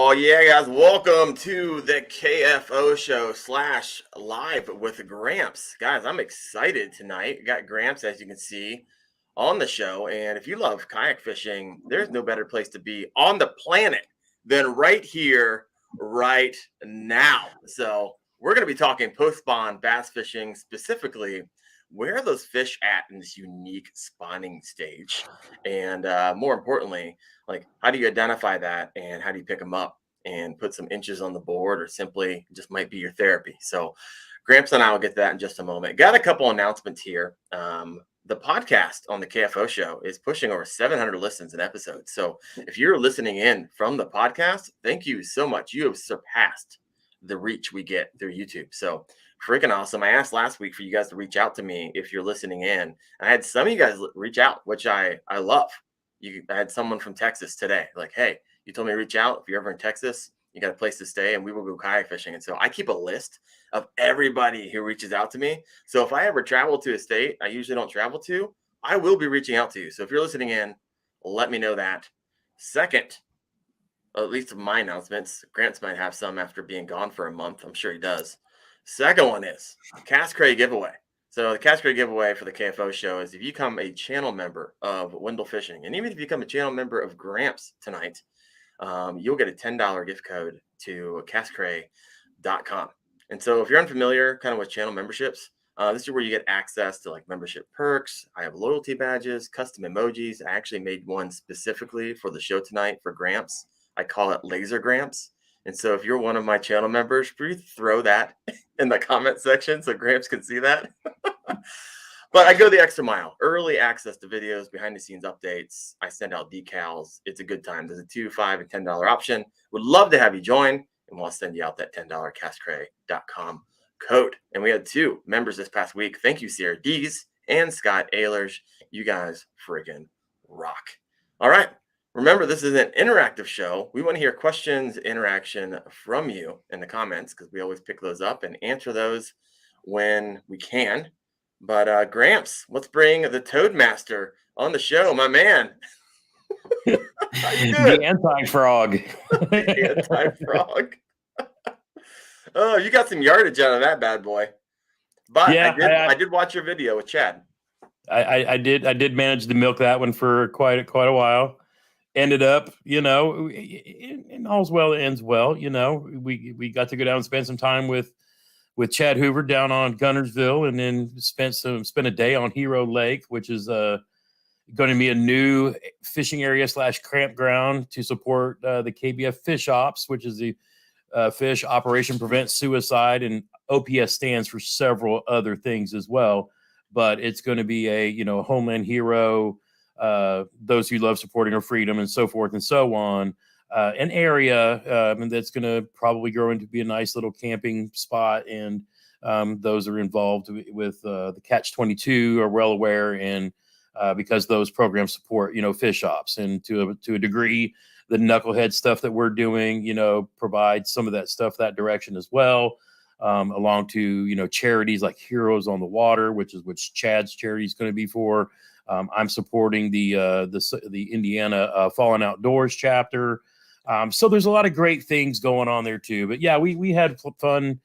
Oh yeah, guys! Welcome to the KFO show / live with Gramps, guys. I'm excited tonight. We got Gramps, as you can see, on the show. And if you love kayak fishing, there's no better place to be on the planet than right here, right now. So we're going to be talking post-spawn bass fishing, specifically where are those fish at in this unique spawning stage, and more importantly, like, how do you identify that and how do you pick them up and put some inches on the board, or simply just might be your therapy? So Gramps and I will get to that in just a moment. Got a couple announcements here. The podcast on the KFO show is pushing over 700 listens an episode. So if you're listening in from the podcast, thank you so much. You have surpassed the reach we get through YouTube. So freaking awesome. I asked last week for you guys to reach out to me if you're listening in. And I had some of you guys reach out, which I love. I had someone from Texas today, like, hey, you told me to reach out. If you're ever in Texas, you got a place to stay and we will go kayak fishing. And so I keep a list of everybody who reaches out to me. So if I ever travel to a state I usually don't travel to, I will be reaching out to you. So if you're listening in, let me know that. Second, at least of my announcements, Grants might have some after being gone for a month. I'm sure he does. Second one is Cast Cray giveaway. So the Cast Cray giveaway for the KFO show is if you become a channel member of Wendell Fishing, and even if you become a channel member of Gramps tonight, you'll get a $10 gift code to castcray.com. And so if you're unfamiliar kind of with channel memberships, this is where you get access to like membership perks. I have loyalty badges, custom emojis. I actually made one specifically for the show tonight for Gramps. I call it Laser Gramps. And so if you're one of my channel members, please throw that in the comment section so Gramps can see that. But I go the extra mile. Early access to videos, behind the scenes updates. I send out decals. It's a good time. There's a $2, $5, and $10 option. Would love to have you join, and we'll send you out that $10 castcray.com code. And we had 2 members this past week. Thank you, Sierra D's and Scott Ehlers. You guys friggin' rock. All right. Remember, this is an interactive show. We want to hear questions, interaction from you in the comments, because we always pick those up and answer those when we can. But Gramps, let's bring the Toadmaster on the show, my man. The anti-frog. The anti-frog. Oh, you got some yardage out of that bad boy. But yeah, I did watch your video with Chad. I did manage to milk that one for quite a while. Ended up, and all's well that ends well. We got to go down and spend some time with Chad Hoover down on Gunnersville, and then spent a day on Hero Lake, which is going to be a new fishing area / campground to support the KBF Fish Ops, which is the Fish Operation Prevent Suicide, and OPS stands for several other things as well. But it's going to be a homeland hero, those who love supporting our freedom and so forth and so on. An area and that's going to probably grow into be a nice little camping spot, and those are involved with the Catch-22 are well aware, and because those programs support fish ops, and to a degree the Knucklehead stuff that we're doing provides some of that stuff that direction as well, along to charities like Heroes on the Water, which Chad's charity is going to be for. I'm supporting the Indiana Fallen Outdoors chapter. So there's a lot of great things going on there too. But yeah, we had fun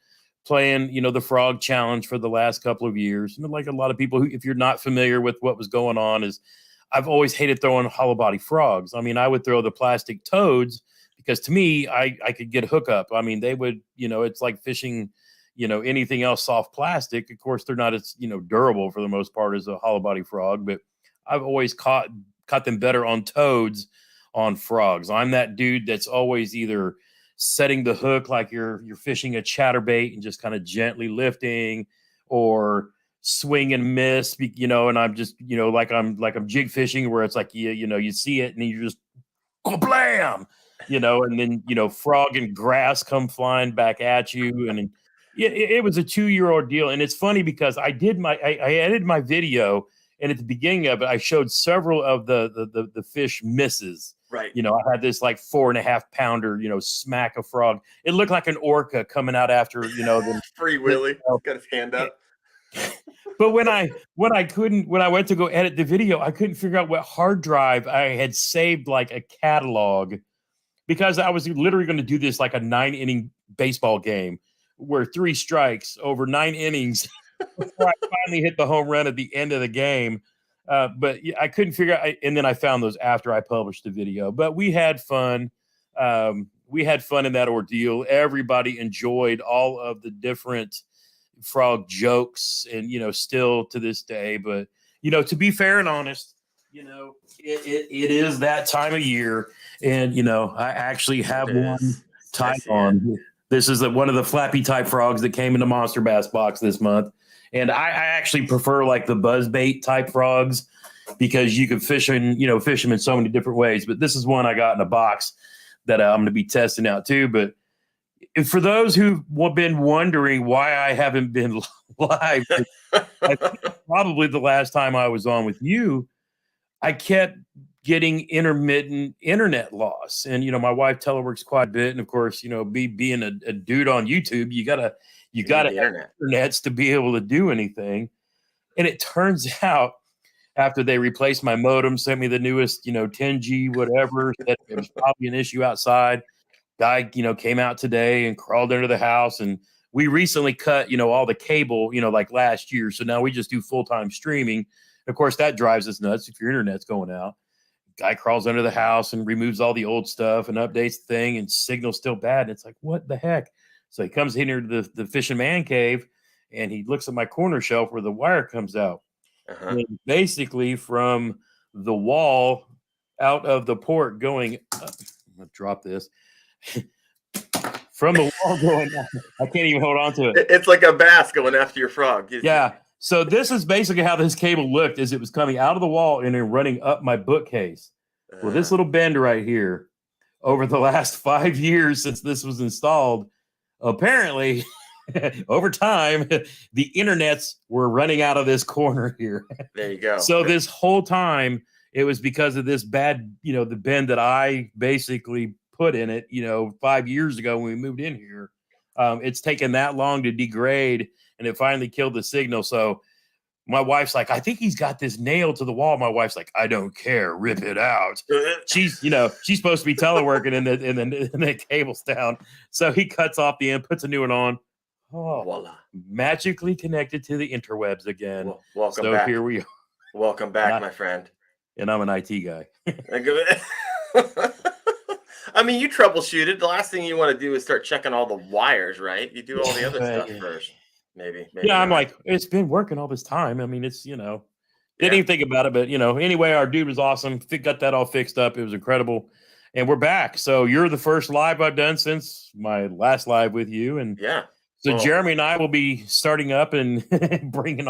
playing, the frog challenge for the last couple of years. And like a lot of people who, if you're not familiar with what was going on, is I've always hated throwing hollow body frogs. I mean, I would throw the plastic toads because to me, I could get a hookup. I mean, they would, it's like fishing, anything else soft plastic. Of course, they're not as, durable for the most part as a hollow body frog, but I've always caught them better on toads on frogs. I'm that dude that's always either setting the hook like you're fishing a chatterbait and just kind of gently lifting, or swing and miss, and I'm just, like I'm jig fishing, where it's like, you see it and you just blam, and then, frog and grass come flying back at you. And it was a 2-year ordeal. And it's funny because I edited my video, and at the beginning of it, I showed several of the fish misses. Right. I had this like 4.5 pounder, smack a frog. It looked like an orca coming out after, the Free Willy, got his hand up. But when I went to go edit the video, I couldn't figure out what hard drive I had saved like a catalog because I was literally going to do this like a 9-inning baseball game where 3 strikes over 9 innings before I finally hit the home run at the end of the game. But I couldn't figure out, and then I found those after I published the video. But we had fun. We had fun in that ordeal. Everybody enjoyed all of the different frog jokes, and still to this day. But to be fair and honest, it is that time of year, and I actually have one type on. This is one of the flappy type frogs that came in the Monster Bass box this month. And I actually prefer like the buzzbait type frogs because you can fish them in so many different ways. But this is one I got in a box that I'm going to be testing out too. But for those who've been wondering why I haven't been live, I think probably the last time I was on with you, I kept getting intermittent internet loss. And, my wife teleworks quite a bit. And of course, being a dude on YouTube, you gotta have internets to be able to do anything. And it turns out after they replaced my modem, sent me the newest, 10G, whatever, said it was probably an issue outside. Guy, came out today and crawled into the house. And we recently cut, all the cable, like last year. So now we just do full-time streaming. Of course, that drives us nuts if your internet's going out. Guy crawls under the house and removes all the old stuff and updates the thing, and signal's still bad. And it's like, what the heck? So he comes in here to the fishing man cave, and he looks at my corner shelf where the wire comes out. And basically from the wall out of the port going up, I'm going to drop this. From the wall going up, I can't even hold on to it. It's like a bass going after your frog. Yeah. So this is basically how this cable looked as it was coming out of the wall and then running up my bookcase. Well, this little bend right here, over the last 5 years since this was installed, apparently, over time, the internets were running out of this corner here. There you go. So this whole time, it was because of this bad, the bend that I basically put in it, 5 years ago when we moved in here. It's taken that long to degrade, and it finally killed the signal. So my wife's like, I think he's got this nailed to the wall. My wife's like, I don't care, rip it out. She's supposed to be teleworking and the cable's down. So he cuts off the end, puts a new one on. Oh, voila. Magically connected to the interwebs again. Welcome back. Here we are. Welcome back, my friend. And I'm an IT guy. I mean, you troubleshoot it. The last thing you want to do is start checking all the wires, right? You do all the other stuff first. Maybe yeah, I'm like, it's been working all this time. I mean, it's, didn't even think about it, but, anyway, our dude was awesome. Got that all fixed up. It was incredible. And we're back. So you're the first live I've done since my last live with you. And so Jeremy and I will be starting up and bringing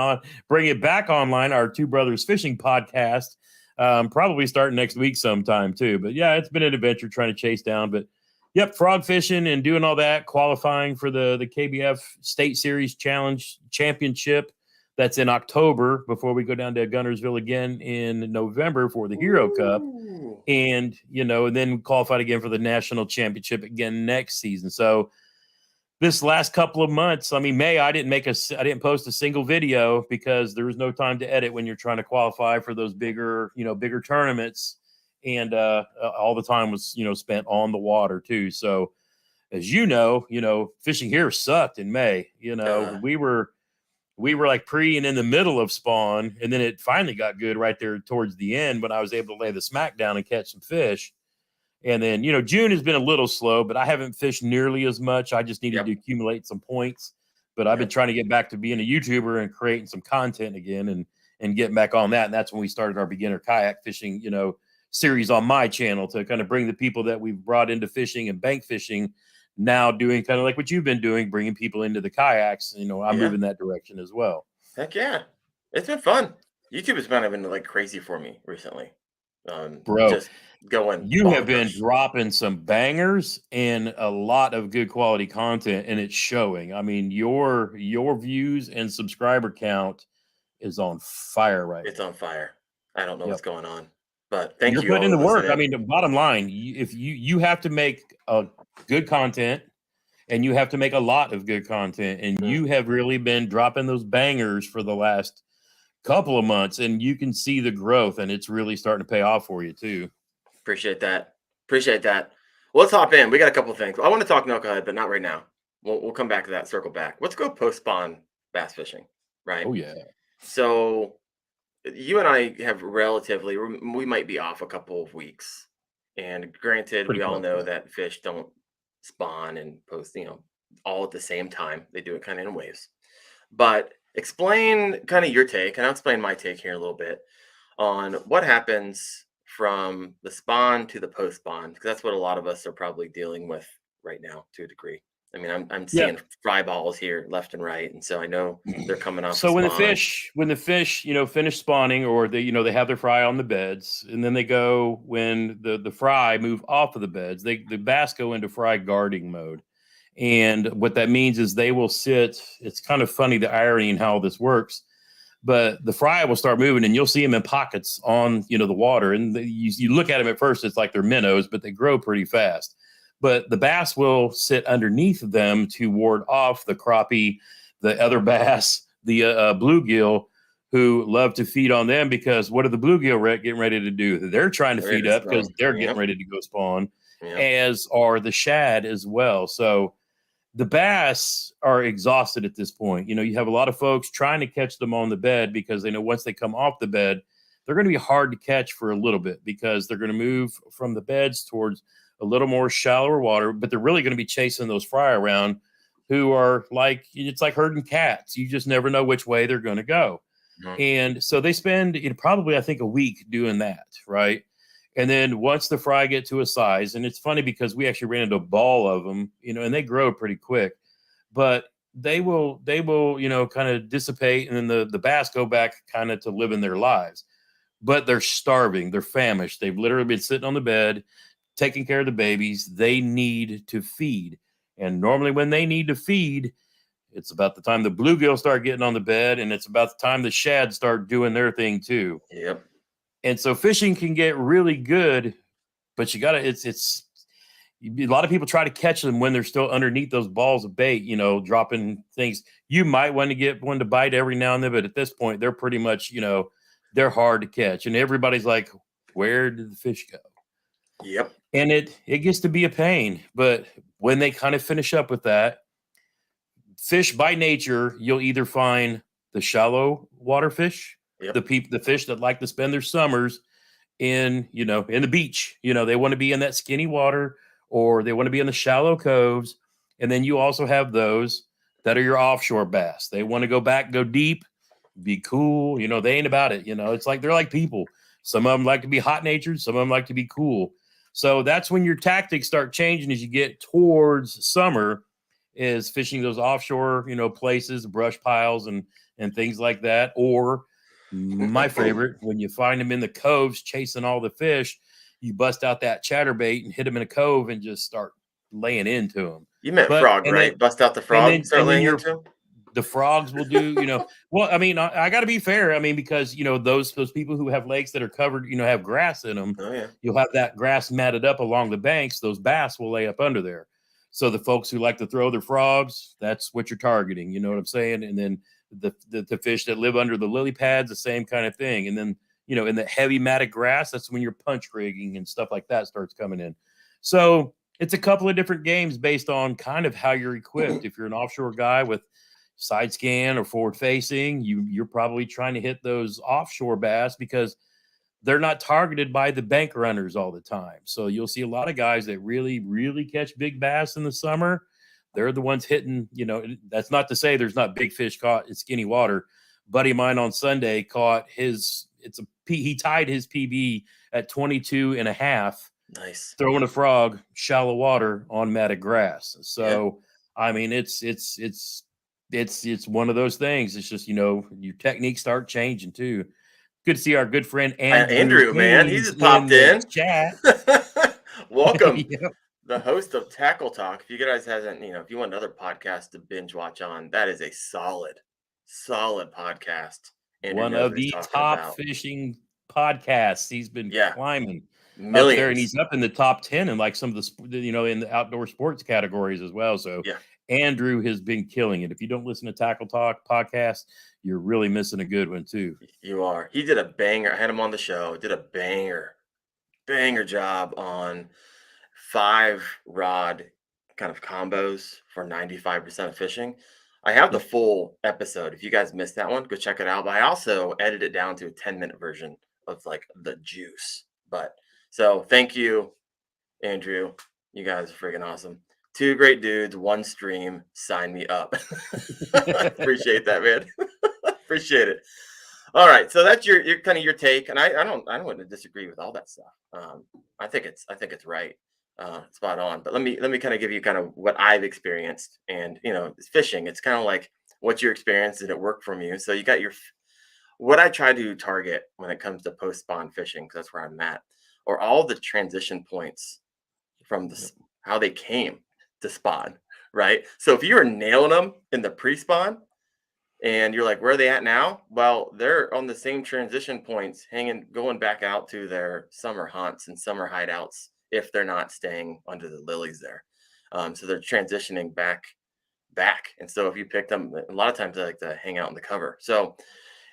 it back online, our Two Brothers Fishing podcast, probably starting next week sometime too. But yeah, it's been an adventure trying to chase down, but yep, frog fishing and doing all that, qualifying for the KBF State Series Challenge Championship. That's in October before we go down to Guntersville again in November for the Hero Cup. And, and then qualified again for the National Championship again next season. So this last couple of months, I mean, May, I didn't post a single video because there was no time to edit when you're trying to qualify for those bigger tournaments. And all the time was, spent on the water too. So as fishing here sucked in May. We were like pre and in the middle of spawn, and then it finally got good right there towards the end when I was able to lay the smack down and catch some fish. And then, June has been a little slow, but I haven't fished nearly as much. I just needed to accumulate some points. But I've been trying to get back to being a YouTuber and creating some content again and getting back on that. And that's when we started our beginner kayak fishing, series on my channel to kind of bring the people that we've brought into fishing and bank fishing now doing kind of like what you've been doing, bringing people into the kayaks. I'm moving that direction as well. Heck yeah. It's been fun. YouTube has been like crazy for me recently. Bro, just going. You have been dropping some bangers and a lot of good quality content, and it's showing. I mean, your views and subscriber count is on fire right now. It's on fire. I don't know what's going on. But thank you. You're putting in the work. I mean, the bottom line, if you have to make a good content and you have to make a lot of good content, and you have really been dropping those bangers for the last couple of months, and you can see the growth, and it's really starting to pay off for you too. Appreciate that. Well, let's hop in. We got a couple things. I want to talk knucklehead, but not right now. We'll come back to that. Circle back. Let's go post spawn bass fishing. Right. Oh yeah, So you and I have relatively. We might be off a couple of weeks, and granted, pretty we all close. know Yeah. that fish don't spawn and post. All at the same time. They do it kind of in waves. But explain kind of your take, and I'll explain my take here in a little bit on what happens from the spawn to the post spawn, because that's what a lot of us are probably dealing with right now to a degree. I mean, I'm Yeah. seeing fry balls here left and right, and so I know they're coming off the So spawn. when the fish, finish spawning, or they have their fry on the beds, and then they go when the fry move off of the beds, the bass go into fry guarding mode. And what that means is they will sit. It's kind of funny, the irony in how this works, but the fry will start moving, and you'll see them in pockets on the water. And you look at them at first, it's like they're minnows, but they grow pretty fast. But the bass will sit underneath them to ward off the crappie, the other bass, the bluegill, who love to feed on them, because what are the bluegill getting ready to do? They're trying to Ready feed to up because spawn. they're getting Yep. ready to go spawn, Yep. as are the shad as well. So the bass are exhausted at this point. You have a lot of folks trying to catch them on the bed because they know once they come off the bed, they're going to be hard to catch for a little bit, because they're going to move from the beds towards a little more shallower water, but they're really going to be chasing those fry around, who are like, it's like herding cats. You just never know which way they're going to go. Mhm. And so they spend probably, I think, a week doing that, right? And then once the fry get to a size, and it's funny because we actually ran into a ball of them, and they grow pretty quick, but they will, kind of dissipate, and then the bass go back kind of to living their lives. But they're starving, they're famished. They've literally been sitting on the bed, taking care of the babies. They need to feed. And normally when they need to feed, it's about the time the bluegill start getting on the bed, and it's about the time the shad start doing their thing too. Yep. And so fishing can get really good, but you gotta, it's a lot of people try to catch them when they're still underneath those balls of bait, dropping things. You might want to get one to bite every now and then, but at this point, they're pretty much, they're hard to catch. And everybody's like, where did the fish go? Yep. And it gets to be a pain. But when they kind of finish up with that, fish by nature, you'll either find the shallow water fish, Yep. the fish that like to spend their summers in the beach. They want to be in that skinny water, or they want to be in the shallow coves. And then you also have those that are your offshore bass. They want to go deep, be cool. They ain't about it. It's like they're like people. Some of them like to be hot natured, some of them like to be cool. So that's when your tactics start changing as you get towards summer, is fishing those offshore places, brush piles, and things like that. Or my favorite, when you find them in the coves chasing all the fish, you bust out that chatterbait and hit them in a cove and just start laying into them. You meant But frog, right? Bust out the frog, start and then laying into him. the frogs will do, well, I mean, I got to be fair. I mean, because, those people who have lakes that are covered, have grass in them, Oh yeah. you'll have that grass matted up along the banks. Those bass will lay up under there. So the folks who like to throw their frogs, that's what you're targeting. You know what I'm saying? And then the fish that live under the lily pads, the same kind of thing. And then, in the heavy matted grass, that's when your punch rigging and stuff like that starts coming in. So it's a couple of different games based on kind of how you're equipped. If you're an offshore guy with side scan or forward facing, you're probably trying to hit those offshore bass because they're not targeted by the bank runners all the time. So you'll see a lot of guys that really, really catch big bass in the summer. They're the ones hitting, that's not to say there's not big fish caught in skinny water. Buddy of mine on Sunday caught he tied his PB at 22 and a half, Nice. throwing a frog, shallow water on matted grass. So, I mean, it's one of those things. It's just, your techniques start changing too. Good to see our good friend Andrew Andrew, man, he Hayes just in popped the in. chat. Welcome, Yep. the host of Tackle Talk. If you guys hasn't, if you want another podcast to binge watch on, that is a solid podcast. Andrew One knows of what he's the talking top about. fishing podcasts. He's been Yeah, climbing up there, and millions. he's up in the top 10 in like some of in the outdoor sports categories as well. So Yeah, Andrew has been killing it. If you don't listen to Tackle Talk podcast, you're really missing a good one too. you are. He did a banger. I had him on the show. Did a banger job on 5-rod kind of combos for 95% of fishing. I have the Yep. full episode. If you guys missed that one, go check it out. But I also edited it down to a 10-minute version of like the juice. But so thank you, Andrew. You guys are freaking awesome. 2 great dudes, 1 stream. Sign me up. Appreciate that, man. Appreciate it. All right, so that's your kind of your take, and I don't want to disagree with all that stuff. I think it's right, spot on. But let me kind of give you kind of what I've experienced, and it's fishing. It's kind of like what your experience did it work from you. So you got what I try to target when it comes to post spawn fishing, because that's where I'm at, or all the transition points from how they came to spawn, right? So if you were nailing them in the pre-spawn and you're like, where are they at now? Well, they're on the same transition points, going back out to their summer haunts and summer hideouts if they're not staying under the lilies there. So they're transitioning back. And so if you pick them, a lot of times they like to hang out in the cover. So,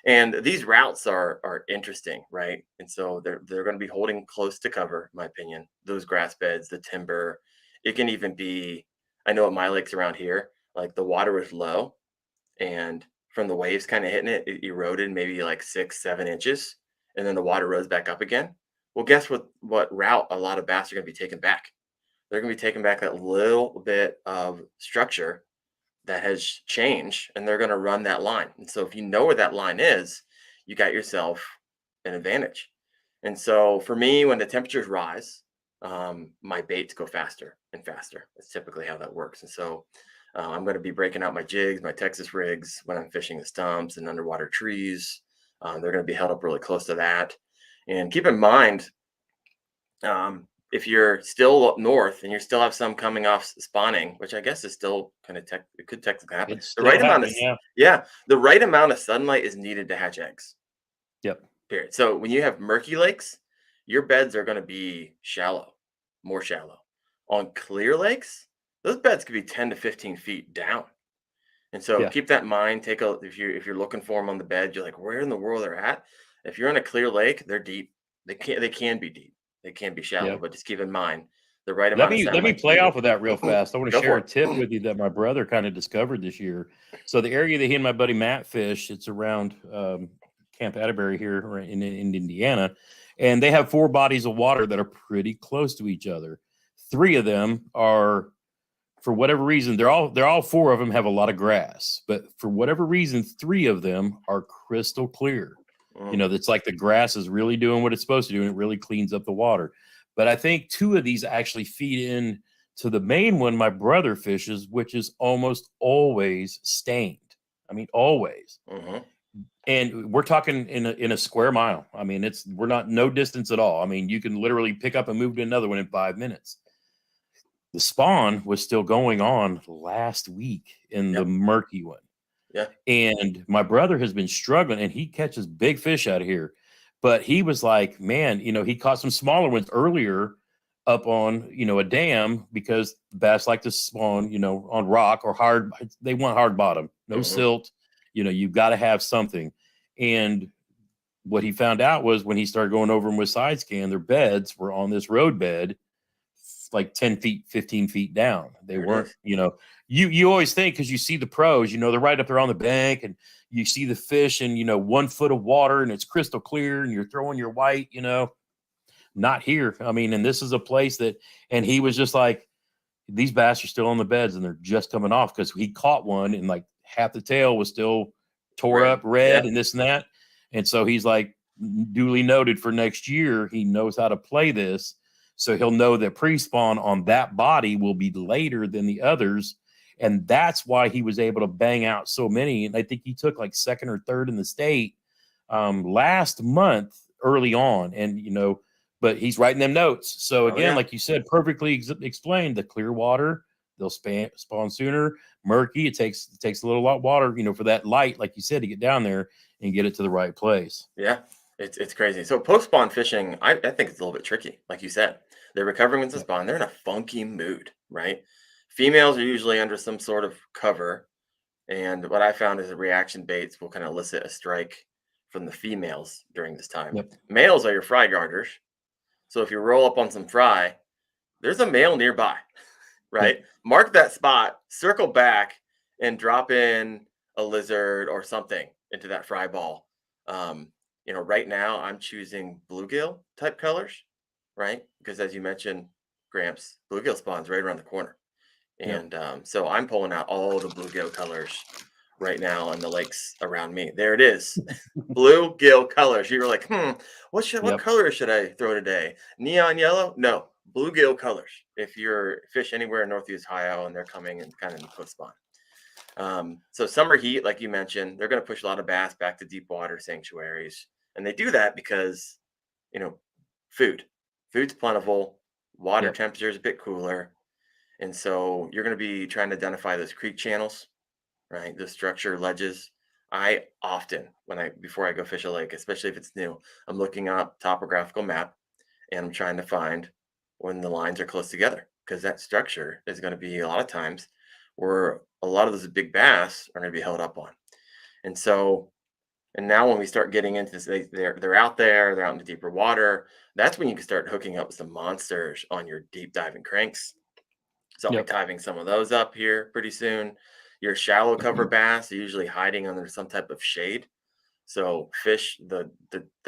and these routes are interesting, right? And so they're going to be holding close to cover, in my opinion. Those grass beds, the timber, it can even be. I know at my lakes around here, like the water was low, and from the waves kind of hitting it, it eroded maybe like 6-7 inches, and then the water rose back up again. Well, guess what route a lot of bass are going to be taking back? They're going to be taking back that little bit of structure that has changed, and they're going to run that line. And so if you know where that line is, you got yourself an advantage. And so for me, when the temperatures rise, my baits go faster and faster. That's typically how that works. And so I'm going to be breaking out my jigs, my Texas rigs when I'm fishing the stumps and underwater trees. They're going to be held up really close to that. And keep in mind, if you're still up north and you still have some coming off spawning, which I guess is still kind of it could technically happen. It's The still right amount of happening, yeah. the right amount of sunlight is needed to hatch eggs. Yep. Period. So when you have murky lakes, your beds are going to be more shallow. On clear lakes, those beds could be 10 to 15 feet down. And so Yeah. keep that in mind. If you're looking for them on the bed, you're like, where in the world they're at? If you're in a clear lake, they're deep. They can be deep. They can be shallow, Yeah. but just keep in mind the right Let amount of me sunlight play needed. off of that real fast. I want to Go share for a it. tip with you that my brother kind of discovered this year. So the area that he and my buddy Matt fish, it's around Camp Atterbury here in Indiana, and they have 4 bodies of water that are pretty close to each other. 3 of them are, for whatever reason, they're all 4 of them have a lot of grass, but for whatever reason, 3 of them are crystal clear. It's like the grass is really doing what it's supposed to do, and it really cleans up the water. But I think 2 of these actually feed in to the main one my brother fishes, which is almost always stained. I mean, always. And we're talking in a square mile. I mean, we're not no distance at all. I mean, you can literally pick up and move to another one in 5 minutes. The spawn was still going on last week in the murky one. Yeah. And my brother has been struggling, and he catches big fish out of here. But he was like, man, he caught some smaller ones earlier up on, a dam, because bass like to spawn, on rock or hard. They want hard bottom, no silt. You've got to have something. And what he found out was when he started going over them with side scan, their beds were on this road bed, like 10 feet, 15 feet down. They weren't, you always think, because you see the pros, they're right up there on the bank, and you see the fish in, 1 foot of water, and it's crystal clear, and you're throwing your white, not here. I mean, and this is a place and he was just like, these bass are still on the beds, and they're just coming off, because he caught one and like half the tail was still tore up red and this and that. And so he's like, duly noted for next year, he knows how to play this. So he'll know that pre-spawn on that body will be later than the others. And that's why he was able to bang out so many. And I think he took like 2nd or 3rd in the state last month early on. And, but he's writing them notes. So again, like you said, perfectly explained, the clear water, they'll spawn sooner. Murky, it takes a little lot of water, for that light, like you said, to get down there and get it to the right place. Yeah. It's crazy. So post spawn fishing, I think it's a little bit tricky. Like you said, they're recovering with the spawn. They're in a funky mood, right? Females are usually under some sort of cover. And what I found is the reaction baits will kind of elicit a strike from the females during this time. Males are your fry garters. So if you roll up on some fry, there's a male nearby, right? Yep. Mark that spot, circle back, and drop in a lizard or something into that fry ball. Right now I'm choosing bluegill type colors, right? Because as you mentioned, Gramps, bluegill spawns right around the corner. Yep. And so I'm pulling out all the bluegill colors right now in the lakes around me. There it is. Bluegill colors. You were like, what Yep. color should I throw today? Neon yellow? No, bluegill colors. If you're fish anywhere in Northeast Ohio and they're coming and kind of in the close spawn. So summer heat, like you mentioned, they're going to push a lot of bass back to deep water sanctuaries. And they do that because, you know, food's plentiful, water Yep. temperature is a bit cooler. And so you're going to be trying to identify those creek channels, right? The structure ledges. I often, before I go fish a lake, especially if it's new, I'm looking up topographical map and I'm trying to find when the lines are close together because that structure is going to be a lot of times where a lot of those big bass are going to be held up on. And so, and now when we start getting into this, they're out there, they're out in the deeper water. That's when you can start hooking up with some monsters on your deep diving cranks. So I'll be Yep. diving some of those up here pretty soon. Your shallow cover bass are usually hiding under some type of shade. So fish the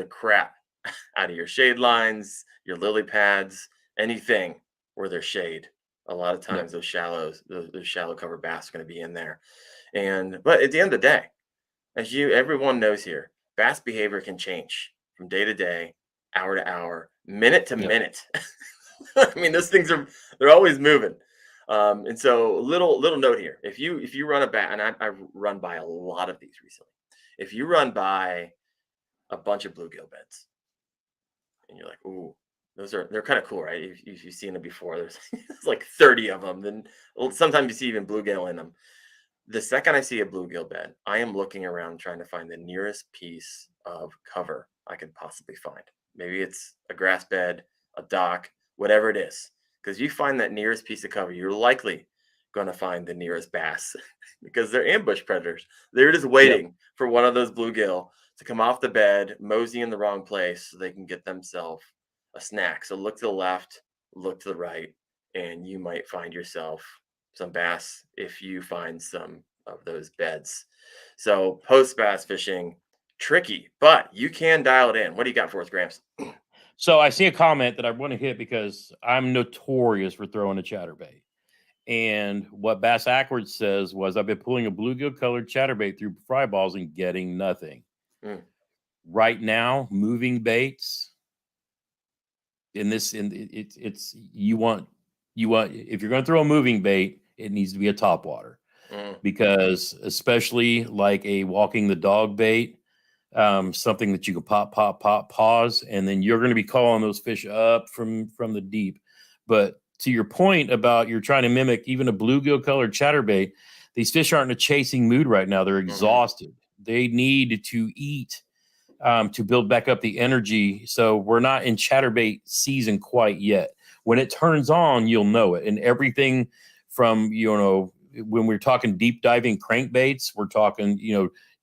crap out of your shade lines, your lily pads, anything where there's shade. A lot of Yep. times those shallow cover bass are going to be in there. But at the end of the day, everyone knows here, bass behavior can change from day to day, hour to hour, minute to Yep. minute. I mean, those things they're always moving. And so little note here. If you run a bat, and I've run by a lot of these recently. If you run by a bunch of bluegill beds and you're like, ooh, they're kind of cool, right? If you've seen them before, there's like 30 of them. Then sometimes you see even bluegill in them. The second I see a bluegill bed, I am looking around trying to find the nearest piece of cover I can possibly find. Maybe it's a grass bed, a dock, whatever it is. Because you find that nearest piece of cover, you're likely going to find the nearest bass because they're ambush predators. They're just Yep. waiting for one of those bluegill to come off the bed, mosey in the wrong place so they can get themselves a snack. So look to the left, look to the right, and you might find yourself some bass if you find some of those beds. So post bass fishing, tricky, but you can dial it in. What do you got for us, Gramps? So I see a comment that I want to hit because I'm notorious for throwing a chatterbait. And what Bass Ackwards says was, I've been pulling a bluegill colored chatterbait through fry balls and getting nothing. Mm. Right now, moving baits it's you want if you're going to throw a moving bait, it needs to be a topwater, Mm. because especially like a walking the dog bait, something that you can pause, and then you're going to be calling those fish up from the deep. But to your point about you're trying to mimic even a bluegill colored chatterbait, these fish aren't in a chasing mood right now. They're Mm-hmm. exhausted. They need to eat, to build back up the energy. So we're not in chatterbait season quite yet. When it turns on, you'll know it. And everything from, when we're talking deep diving crankbaits, we're talking,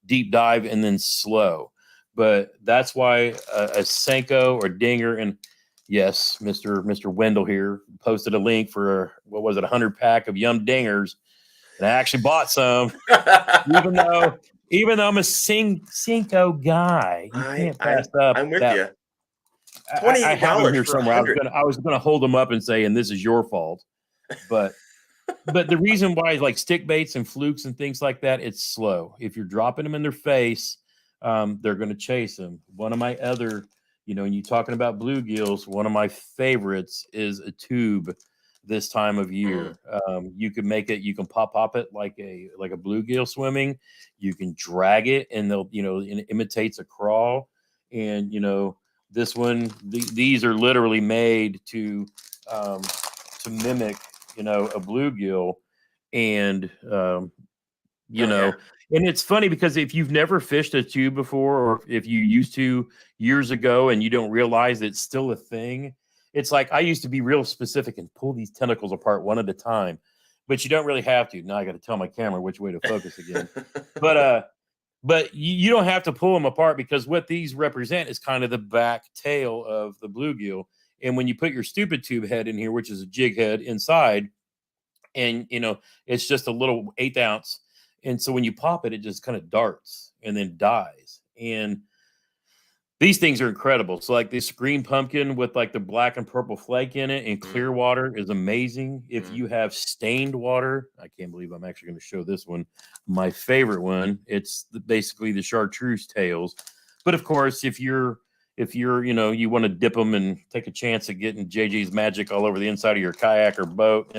deep dive and then slow. But that's why a Senko or dinger, and yes, Mr. Wendell here posted a link for, what was it, 100 pack of Yum Dingers. And I actually bought some, even though I'm a Senko guy. You can't pass up I'm with that. you. I have them $28 here for somewhere. 100. I was gonna hold them up and say, and this is your fault. But the reason why, like stick baits and flukes and things like that, it's slow. If you're dropping them in their face, they're going to chase them. One of my other, and you talking about bluegills, one of my favorites is a tube this time of year. You can make it, you can pop it like a bluegill swimming. You can drag it and they'll, it imitates a crawl. And, this one, these are literally made to mimic, a bluegill. And Yeah. and it's funny because if you've never fished a tube before, or if you used to years ago and you don't realize it's still a thing, it's like I used to be real specific and pull these tentacles apart one at a time, but you don't really have to. Now I got to tell my camera which way to focus again. But you don't have to pull them apart, because what these represent is kind of the back tail of the bluegill. And when you put your stupid tube head in here, which is a jig head inside, and it's just a little 1/8 ounce. And so when you pop it, it just kind of darts and then dies. And these things are incredible. So like this green pumpkin with like the black and purple flake in it and clear water is amazing. If you have stained water, I can't believe I'm actually going to show this one. My favorite one, it's basically the chartreuse tails. But of course, if you're you want to dip them and take a chance at getting JJ's magic all over the inside of your kayak or boat,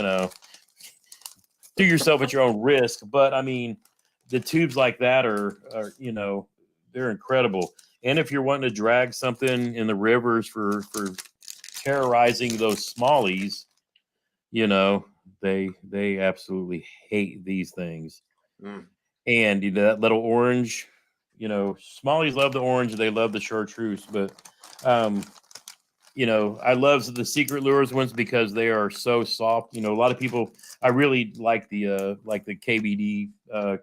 do yourself at your own risk. But I mean, the tubes like that are they're incredible. And if you're wanting to drag something in the rivers for terrorizing those smallies, they absolutely hate these things. And that little orange, smallies love the orange, they love the chartreuse, but I love the secret lures ones because they are so soft. A lot of people, I really like the KBD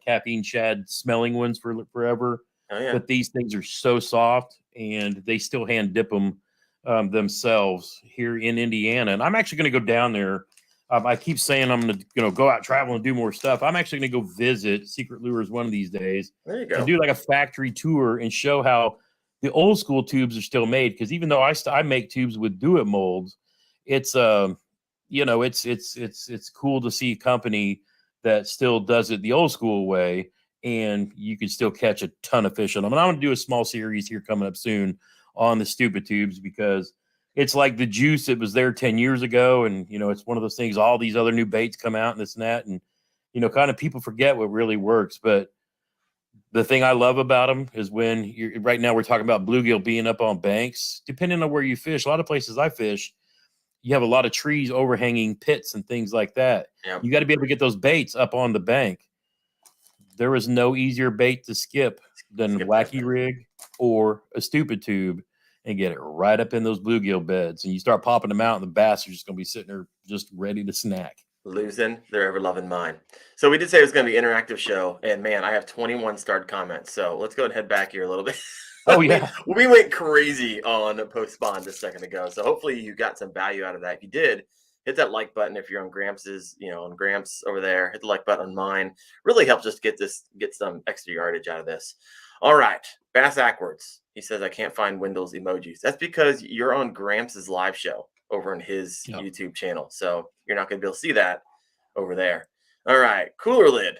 caffeine shad smelling ones for forever. Oh, yeah. But these things are so soft, and they still hand dip them themselves here in Indiana. And I'm actually going to go down there. I keep saying I'm going to go out travel and do more stuff. I'm actually going to go visit Secret Lures one of these days. There you go. And do like a factory tour and show how the old school tubes are still made. Because even though I make tubes with do it molds, it's it's cool to see a company that still does it the old school way, and you can still catch a ton of fish on them. And I'm going to do a small series here coming up soon on the stupid tubes, because it's like the juice that was there 10 years ago. And, it's one of those things, all these other new baits come out and this and that. And, kind of people forget what really works. But the thing I love about them is when right now we're talking about bluegill being up on banks, depending on where you fish. A lot of places I fish, you have a lot of trees overhanging pits and things like that. Yep. You got to be able to get those baits up on the bank. There was no easier bait to skip than wacky rig or a stupid tube and get it right up in those bluegill beds. And you start popping them out, and the bass are just going to be sitting there just ready to snack. Losing their ever-loving mind. So we did say it was going to be an interactive show, and man, I have 21 starred comments. So let's go and head back here a little bit. Oh, yeah. we went crazy on post-spawn just a second ago. So hopefully you got some value out of that. If you did, hit that like button. If you're on Gramps's, on Gramps over there, hit the like button on mine. Really helps us get some extra yardage out of this. All right, Bass Ackwards. He says, I can't find Wendell's emojis. That's because you're on Gramps's live show over on his YouTube channel. So you're not going to be able to see that over there. All right, Cooler Lid.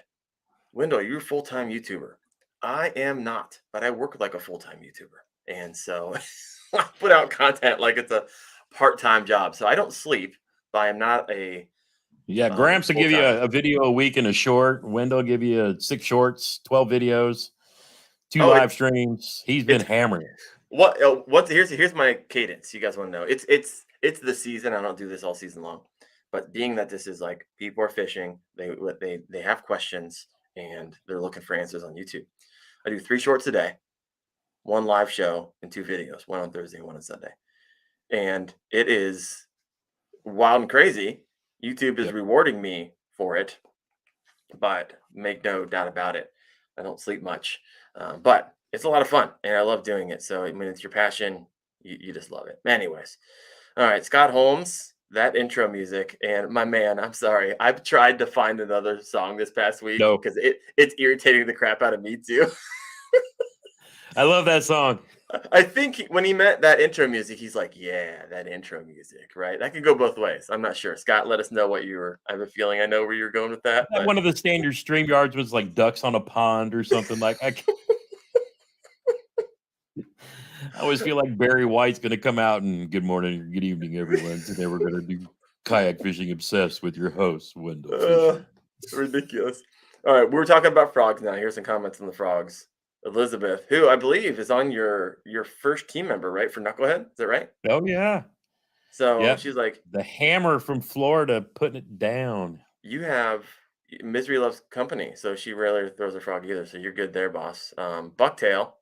Wendell, you're a full-time YouTuber. I am not, but I work like a full-time YouTuber. And so I put out content like it's a part-time job. So I don't sleep, but I am not a Gramps will give you a video a week and a short. Wendell will give you 6 shorts, 12 videos, 2 live streams. He's been hammering. Here's my cadence. You guys want to know? It's the season. I don't do this all season long. But being that this is like people are fishing, they have questions and they're looking for answers on YouTube. I do 3 shorts a day, 1 live show, and 2 videos, 1 on Thursday and 1 on Sunday. And it is wild and crazy. YouTube is rewarding me for it, but make no doubt about it, I don't sleep much. But it's a lot of fun, and I love doing it. So, I mean, it's your passion. You just love it. Anyways. All right, Scott Holmes, that intro music. And my man, I'm sorry. I've tried to find another song this past week because it's irritating the crap out of me too. I love that song. I think when he met that intro music, he's like, yeah, that intro music, right? That could go both ways. I'm not sure. Scott, let us know what you were. I have a feeling I know where you're going with that. But one of the standard stream yards was like ducks on a pond or something like that. I always feel like Barry White's going to come out and good morning or good evening, everyone. Today we're going to do Kayak Fishing Obsessed with your host, Wendell. Ridiculous. All right, we're talking about frogs now. Here's some comments on the frogs. Elizabeth, who I believe is on your first team member, right, for Knucklehead? Is that right? Oh, yeah. So she's like, the hammer from Florida putting it down. You have Misery Loves Company, so she rarely throws a frog either. So you're good there, boss. Bucktail,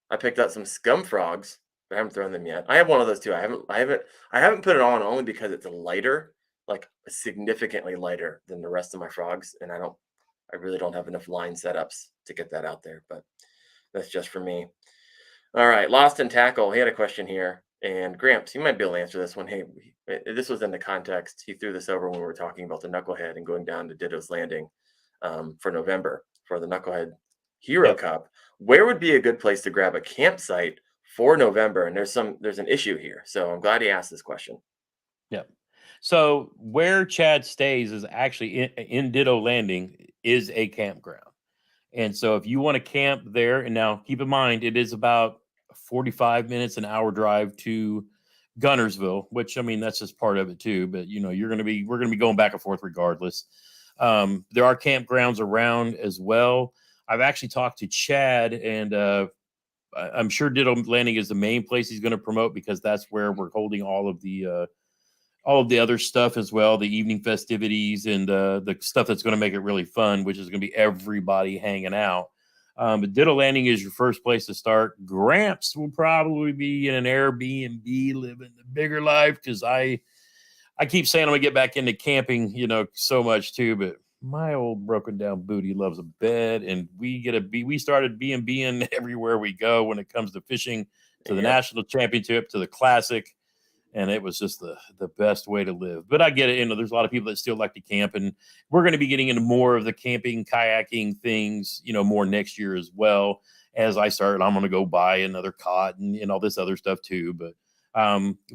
I picked up some scum frogs, but I haven't thrown them yet. I have one of those too. I haven't put it on only because it's lighter, like significantly lighter than the rest of my frogs, and I really don't have enough line setups to get that out there, but that's just for me. All right, Lost and Tackle. He had a question here. And Gramps, you might be able to answer this one. Hey, this was in the context. He threw this over when we were talking about the Knucklehead and going down to Ditto's Landing for November for the Knucklehead Hero Yep. Cup. Where would be a good place to grab a campsite for November? And there's an issue here, so I'm glad he asked this question. Yep. So where Chad stays is actually in Ditto Landing is a campground. And so if you want to camp there, and now keep in mind it is about 45 minutes, an hour drive to Gunnersville, which I mean that's just part of it too. But you know, we're gonna be going back and forth regardless. There are campgrounds around as well. I've actually talked to Chad, and I'm sure Ditto Landing is the main place he's going to promote because that's where we're holding all of the other stuff as well, the evening festivities and the stuff that's going to make it really fun, which is going to be everybody hanging out. But Ditto Landing is your first place to start. Gramps will probably be in an Airbnb living the bigger life because I keep saying I'm gonna get back into camping, you know, so much too. But my old broken down booty loves a bed, and we started being everywhere we go when it comes to fishing, to the Yep. national championship, to the classic, and it was just the best way to live. But I get it, you know, there's a lot of people that still like to camp, and we're going to be getting into more of the camping, kayaking things, you know, more next year as well. As I start, I'm going to go buy another cot and all this other stuff too. But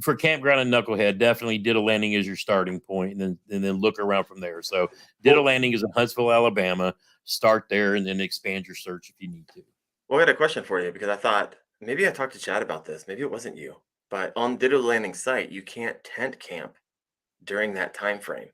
for campground and Knucklehead, definitely Ditto Landing is your starting point, and then look around from there. So Ditto Well, Landing is in Huntsville, Alabama. Start there and then expand your search if you need to. well, I got a question for you because I thought maybe I talked to Chad about this. Maybe it wasn't you, but on Ditto Landing site, you can't tent camp during that time frame.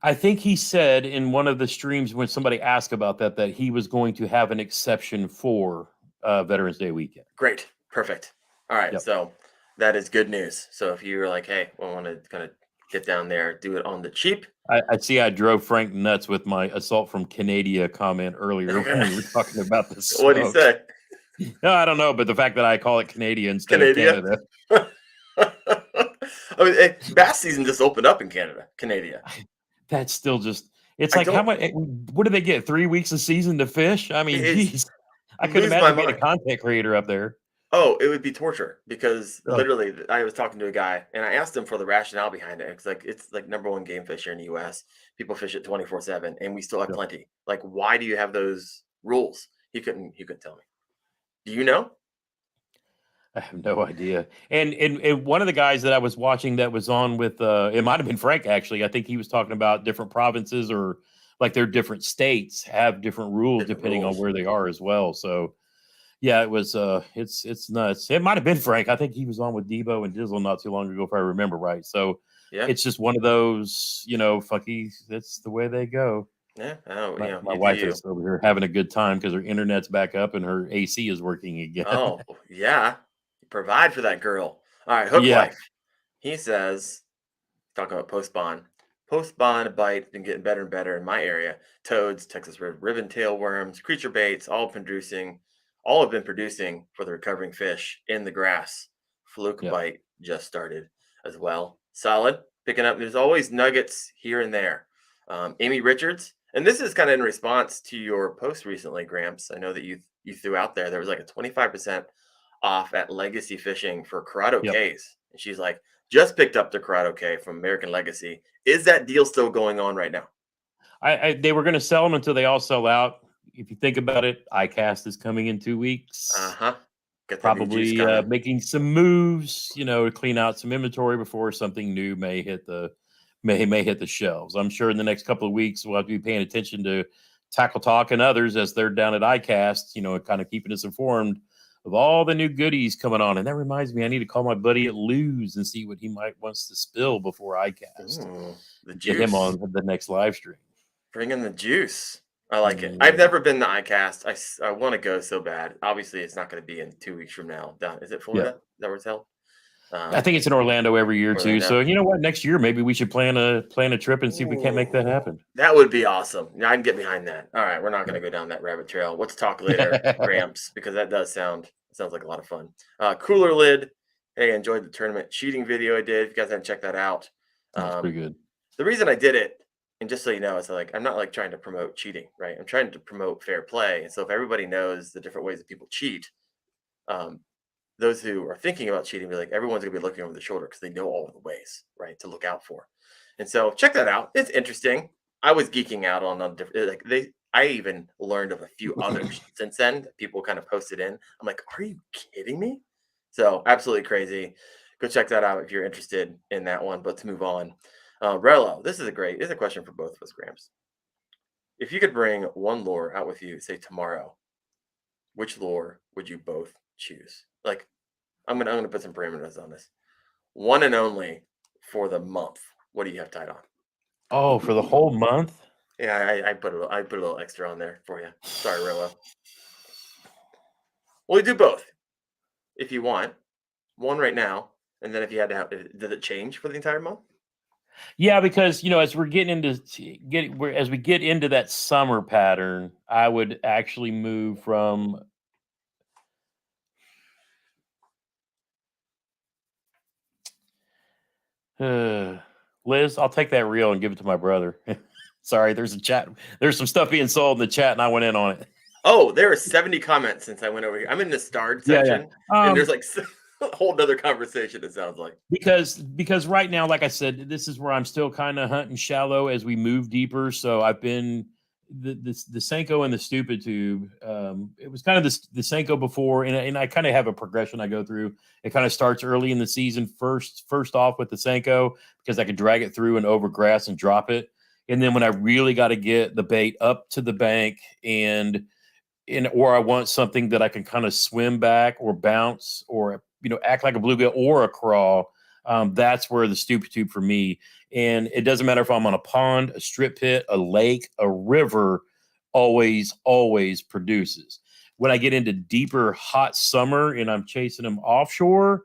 I think he said in one of the streams when somebody asked about that he was going to have an exception for Veterans Day weekend. Great. Perfect. All right. Yep. So that is good news. So if you're like, hey, I want to kind of get down there, do it on the cheap. I see I drove Frank nuts with my assault from Canada comment earlier when we were talking about the What do you smoke. say? No, I don't know, but the fact that I call it Canada instead of Canada? Canada, I mean, bass season just opened up in Canada. that's still just, it's I like, how don't, much, what do they get? 3 weeks a season to fish? I mean, it's geez, I couldn't lose my imagine being a mind. content creator up there. Oh, it would be torture because Oh, literally I was talking to a guy and I asked him for the rationale behind it. It's like number one game fish here in the US. People fish it 24/7 and we still have yep. plenty. Like, why do you have those rules? He couldn't tell me. Do you know? I have no idea. And one of the guys that I was watching that was on with it might have been Frank actually. I think he was talking about different provinces or like their different states have different rules Different depending on rules. where they are as well. So yeah, it was it's nuts. It might have been Frank. I think he was on with Debo and Dizzle not too long ago if I remember right. So Yeah. it's just one of those, you know, funky, that's the way they go. Yeah. Oh, My you do wife you. is over here having a good time because her internet's back up and her AC is working again. Oh, yeah. Provide for that girl. All right, Hook Yeah. Life. He says, talking about post spawn. Post spawn bite been getting better and better in my area. Toads, Texas red ribbon tail worms, creature baits, all have been producing for the recovering fish in the grass. Fluke Yep. bite just started as well. Solid, picking up. There's always nuggets here and there. Amy Richards, and this is kind of in response to your post recently, Gramps. I know that you threw out there was like a 25% off at Legacy Fishing for Corrado Yep. K's, and she's like, just picked up the Corrado K from American Legacy. Is that deal still going on right now? They were going to sell them until they all sell out. If you think about it, iCast is coming in 2 weeks. Uh-huh. Got that new juice Probably coming. making some moves, you know, to clean out some inventory before something new may hit the may hit the shelves. I'm sure in the next couple of weeks we'll have to be paying attention to Tackle Talk and others as they're down at iCast, you know, kind of keeping us informed of all the new goodies coming on. And that reminds me, I need to call my buddy at Lou's and see what he might wants to spill before iCast. Ooh, the Get him juice. on the next live stream. Bring in the juice. I like it. I've Yeah. never been to iCast. I want to go so bad. Obviously, it's not going to be in 2 weeks from now. Down, is it Yeah. Florida? Is that where it's held? I think it's in Orlando every year too. Orlando. So you know what? Next year maybe we should plan a trip and see if we can't make that Ooh, happen. that would be awesome. Yeah, I can get behind that. All right, we're not going to go down that rabbit trail. Let's talk later, Gramps, because that does sounds like a lot of fun. Cooler lid. Hey, enjoyed the tournament cheating video I did. If you guys haven't checked that out, That's um, pretty good. the reason I did it, and just so you know, is like I'm not like trying to promote cheating, right? I'm trying to promote fair play. And so if everybody knows the different ways that people cheat, um, those who are thinking about cheating, be like, everyone's gonna be looking over their shoulder because they know all the ways, right, to look out for. And so check that out. It's interesting. I was geeking out on different like they. I even learned of a few others since then that people kind of posted in. I'm like, are you kidding me? So absolutely crazy. Go check that out if you're interested in that one. But to move on, Rello, this is a question for both of us, Gramps. If you could bring one lure out with you, say tomorrow, which lure would you both choose? Like, I'm gonna put some parameters on this. One and only for the month. What do you have tied on? Oh, for the whole month? Yeah, I put a little extra on there for you. Sorry, Rilla. Well, we do both if you want. One right now, and then if you had to have, did it change for the entire month? Yeah, because as we're getting into as we get into that summer pattern, I would actually move from Liz. I'll take that reel and give it to my brother. Sorry, there's some stuff being sold in the chat, and I went in on it. Oh, there are 70 comments since I went over here. I'm in the starred section, and there's like a whole other conversation. It sounds like because right now, like I said, this is where I'm still kind of hunting shallow as we move deeper. So I've been the Senko and the stupid tube. It was kind of the Senko before, and I kind of have a progression I go through. It kind of starts early in the season, first off with the Senko because I could drag it through and over grass and drop it. And then when I really got to get the bait up to the bank or I want something that I can kind of swim back or bounce or act like a bluegill or a crawl. That's where the stupid tube for me. And it doesn't matter if I'm on a pond, a strip pit, a lake, a river, always produces. When I get into deeper hot summer and I'm chasing them offshore,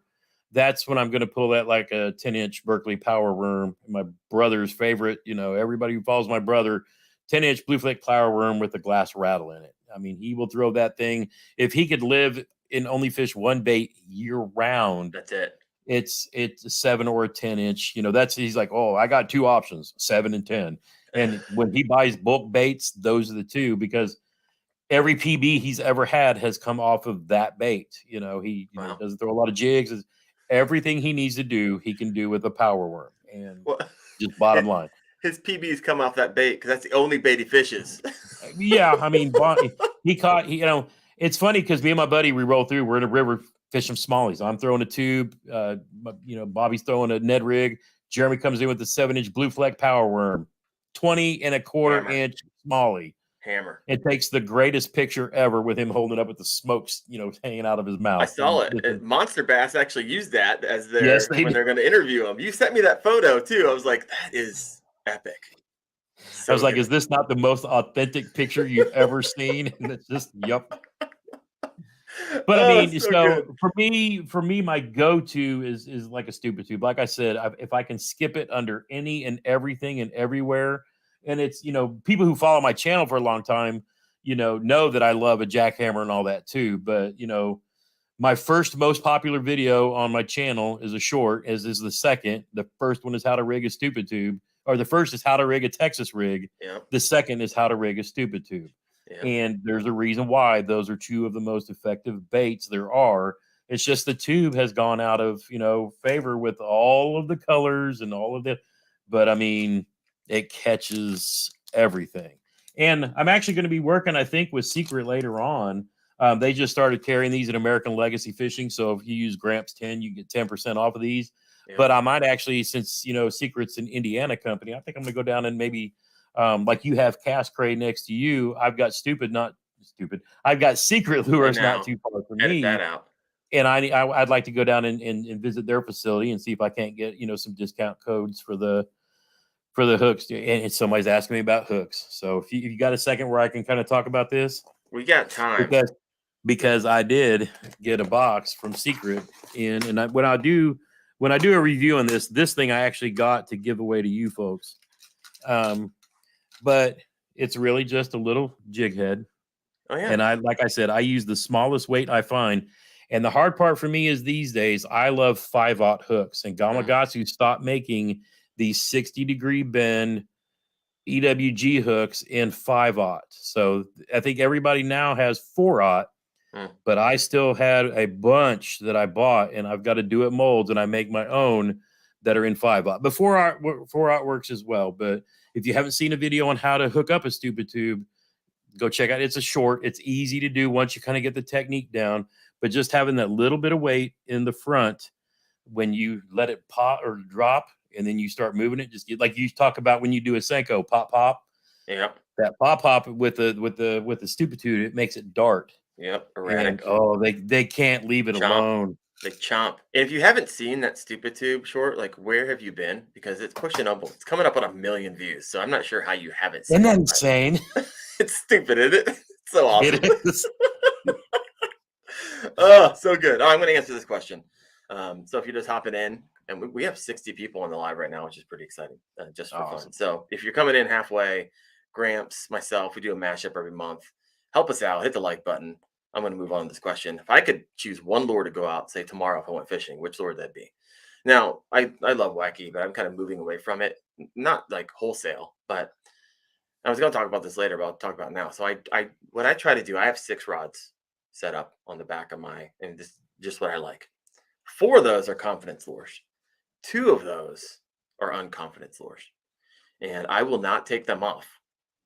that's when I'm going to pull that like a 10-inch Berkeley power worm, my brother's favorite. Everybody who follows my brother, 10-inch blue flick power worm with a glass rattle in it. I mean, he will throw that thing. If he could live and only fish one bait year round, that's it. It's a 7 or a 10-inch. He's like, oh, I got two options, 7 and 10. And when he buys bulk baits, those are the two because every PB he's ever had has come off of that bait. He doesn't throw a lot of jigs. Everything he needs to do, he can do with a power worm. And just bottom line. His PBs come off that bait because that's the only bait he fishes. Yeah, I mean, he caught. It's funny because me and my buddy we roll through. We're in a river fishing smallies. I'm throwing a tube. Bobby's throwing a Ned rig. Jeremy comes in with the 7-inch blue fleck power worm, 20 and a quarter inch smallie. Hammer. It takes the greatest picture ever with him holding it up with the smokes, hanging out of his mouth. I saw it. Monster Bass actually used that as when they're going to interview him. You sent me that photo too. I was like, that is epic. So I was like, is this not the most authentic picture you've ever seen? And it's just, yep. But I mean, so for me, my go-to is like a stupid tube. Like I said, if I can skip it under any and everything and everywhere, and it's people who follow my channel for a long time, know that I love a jackhammer and all that too. But my first most popular video on my channel is a short, as is the second. The first one is how to rig a stupid tube, or the first is how to rig a Texas rig. Yep. The second is how to rig a stupid tube. Yep. And there's a reason why those are two of the most effective baits there are. It's just the tube has gone out of, favor with all of the colors and all of the, but I mean, it catches everything. And I'm actually going to be working, I think, with Secret later on. They just started carrying these at American Legacy Fishing. So if you use Gramps 10, you get 10% off of these. Yeah. But I might actually, since, Secret's an Indiana company, I think I'm going to go down and maybe, like you have Cast Cray next to you. I've got I've got Secret lures not too far from me. That out. And I'd like to go down and visit their facility and see if I can't get, some discount codes for the hooks. And somebody's asking me about hooks. So if you got a second where I can kind of talk about this. We got time. Because I did get a box from Secret when I do a review on this thing I actually got to give away to you folks. But it's really just a little jig head. Oh yeah. And like I said, I use the smallest weight I find. And the hard part for me is these days, I love 5/0 hooks, and Gamakatsu stopped making these 60-degree bend EWG hooks in 5/0. So I think everybody now has 4/0. Mm. but I still had a bunch that I bought, and I've got to do it molds, and I make my own that are in 5/0 before art works as well. But if you haven't seen a video on how to hook up a stupid tube, go check out. It's a short. It's easy to do once you kind of get the technique down. But just having that little bit of weight in the front when you let it pop or drop, and then you start moving it, just like you talk about when you do a Senko pop. Yep. That pop with the stupid tube, it makes it dart. Yep. And Erratic. they can't leave it Chomp. alone. They chomp. And if you haven't seen that stupid tube short, like where have you been? Because it's pushing up. It's coming up on 1 million views. So I'm not sure how you haven't seen Isn't that it. insane? It's stupid, isn't it? It's so awesome. It is. Oh, so good. I'm going to answer this question. So if you're just hopping in, and we have 60 people on the live right now, which is pretty exciting, just for Awesome. fun. So if you're coming in halfway, Gramps, myself, we do a mashup every month. Help us out. Hit the like button. I'm going to move on to this question. If I could choose one lure to go out, say tomorrow, if I went fishing, which lure would that be? Now, I love wacky, but I'm kind of moving away from it. Not like wholesale, but I was going to talk about this later, but I'll talk about it now. So what I try to do, I have 6 rods set up on the back of and this is just what I like. 4 of those are confidence lures. 2 of those are unconfidence lures, and I will not take them off.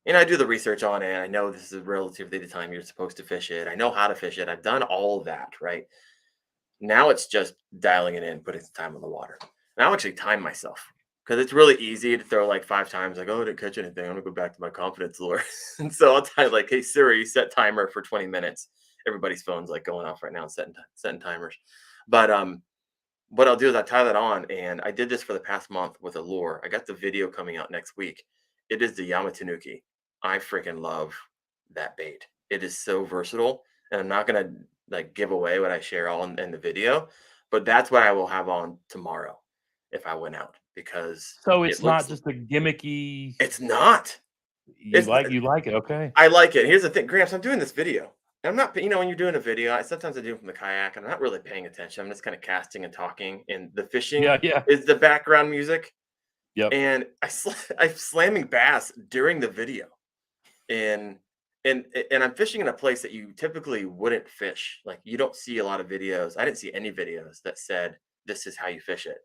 And I do the research on it. I know this is relatively the time you're supposed to fish it. I know how to fish it. I've done all of that, right? Now it's just dialing it in, putting some time on the water. And I'll actually time myself because it's really easy to throw like 5 times, like, oh, I didn't catch anything. I'm gonna go back to my confidence lure. And so I'll tell like, hey Siri, set timer for 20 minutes. Everybody's phone's like going off right now and setting timers. But what I'll do is I tie that on, and I did this for the past month with a lure. I got the video coming out next week. It is the Yamatanuki. I freaking love that bait. It is so versatile, and I'm not gonna like give away what I share all in the video, but that's what I will have on tomorrow if I went out because So it it's not looks. just a gimmicky. It's not. It's. You like it, okay? I like it. Here's the thing, Gramps. I'm doing this video. I'm not, when you're doing a video, sometimes I do it from the kayak, and I'm not really paying attention. I'm just kind of casting and talking, and the fishing Yeah. is the background music. Yep. And I'm slamming bass during the video, and I'm fishing in a place that you typically wouldn't fish. Like you don't see a lot of videos. I didn't see any videos that said this is how you fish it,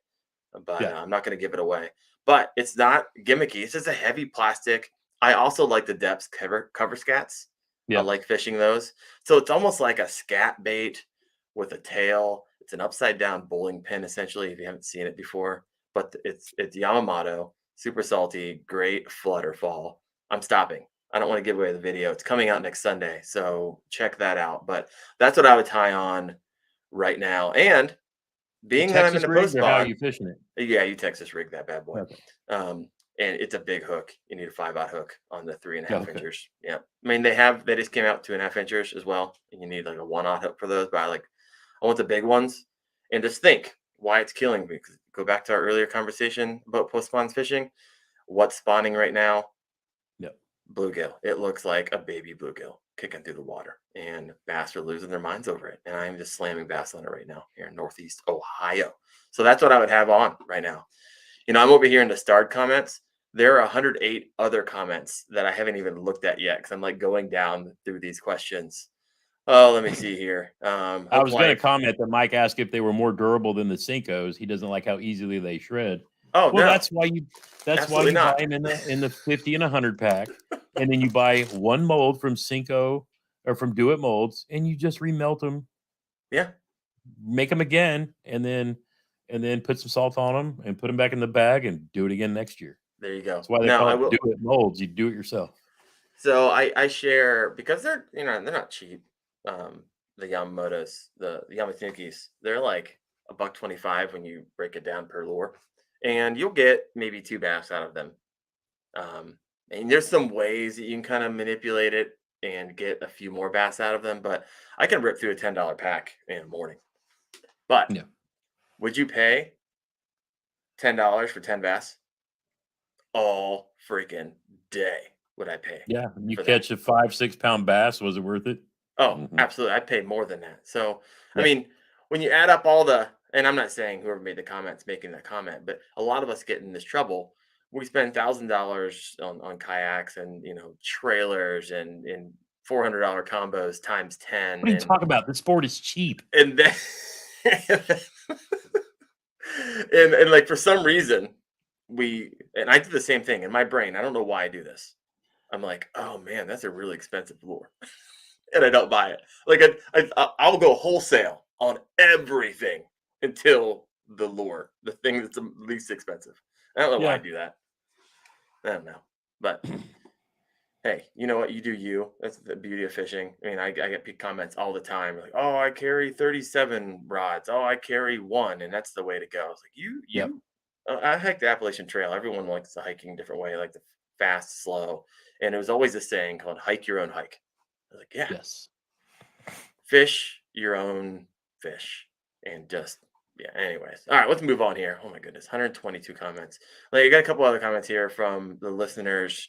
but Yeah. I'm not going to give it away. But it's not gimmicky. It's just a heavy plastic. I also like the depths cover scats. I Yeah. like fishing those. So it's almost like a scat bait with a tail. It's an upside down bowling pin, essentially, if you haven't seen it before. But it's Yamamoto, super salty, great flutter fall. I'm stopping. I don't want to give away the video. It's coming out next Sunday, so check that out. But that's what I would tie on right now. And The being that I'm in Texas a rigs, post or how are spawn, you fishing it? yeah, you Texas rig that bad boy. Okay. And it's a big hook. You need a 5/0 hook on the 3.5 Okay. inchers. Yeah. I mean, they just came out 2.5 inchers as well. And you need like a 1/0 hook for those, but I want the big ones. And just think why it's killing me. 'Cause go back to our earlier conversation about post spawns fishing. What's spawning right now? Yep. Bluegill. It looks like a baby bluegill kicking through the water, and bass are losing their minds over it. And I'm just slamming bass on it right now here in Northeast Ohio. So that's what I would have on right now. I'm over here in the starred comments. There are 108 other comments that I haven't even looked at yet because I'm like going down through these questions. Oh, let me see here. I was going to comment that Mike asked if they were more durable than the Senkos. He doesn't like how easily they shred. Oh, Well, no, that's why you absolutely buy not. them in the 50 and 100 pack, and then you buy one mold from Senko or from Do It Molds, and you just remelt them, Yeah, make them again, and then put some salt on them and put them back in the bag and do it again next year. there you go. That's why they Now call I it will. Do It Molds. You do it yourself. So I share because they're not cheap. The Yamamotos, the Yamatunukis, they're like $1.25 when you break it down per lure, and you'll get maybe 2 bass out of them. And there's some ways that you can kind of manipulate it and get a few more bass out of them, but I can rip through a $10 pack in the morning. But Yeah. would you pay $10 for 10 bass? All freaking day would I pay Yeah. You for that. catch a 5-6 pound bass. Was it worth it? Oh, Mhm. absolutely. I'd pay more than that. So, I Yeah. mean, when you add up all and I'm not saying whoever made the comments making that comment, but a lot of us get in this trouble. We spend $1,000 on kayaks and trailers and $400 combos times 10. What are you talking about? This sport is cheap. And then, and like for some reason, and I do the same thing in my brain. I don't know why I do this. I'm like, oh man, that's a really expensive lure, and I don't buy it. Like I'll go wholesale on everything until the lure, the thing that's the least expensive. I don't know why I do that. I don't know, but hey, you know what? You do you. That's the beauty of fishing. I mean, I get comments all the time like, "Oh, I carry 37 rods. Oh, I carry one, and that's the way to go." I was like, Yep. I hiked the Appalachian Trail. Everyone likes the hiking a different way, like the fast, slow, and it was always a saying called "hike your own hike." I was like, "Yeah, Yes. fish your own fish," and just yeah. Anyways, all right, let's move on here. Oh my goodness, 122 comments. Like, I got a couple other comments here from the listeners.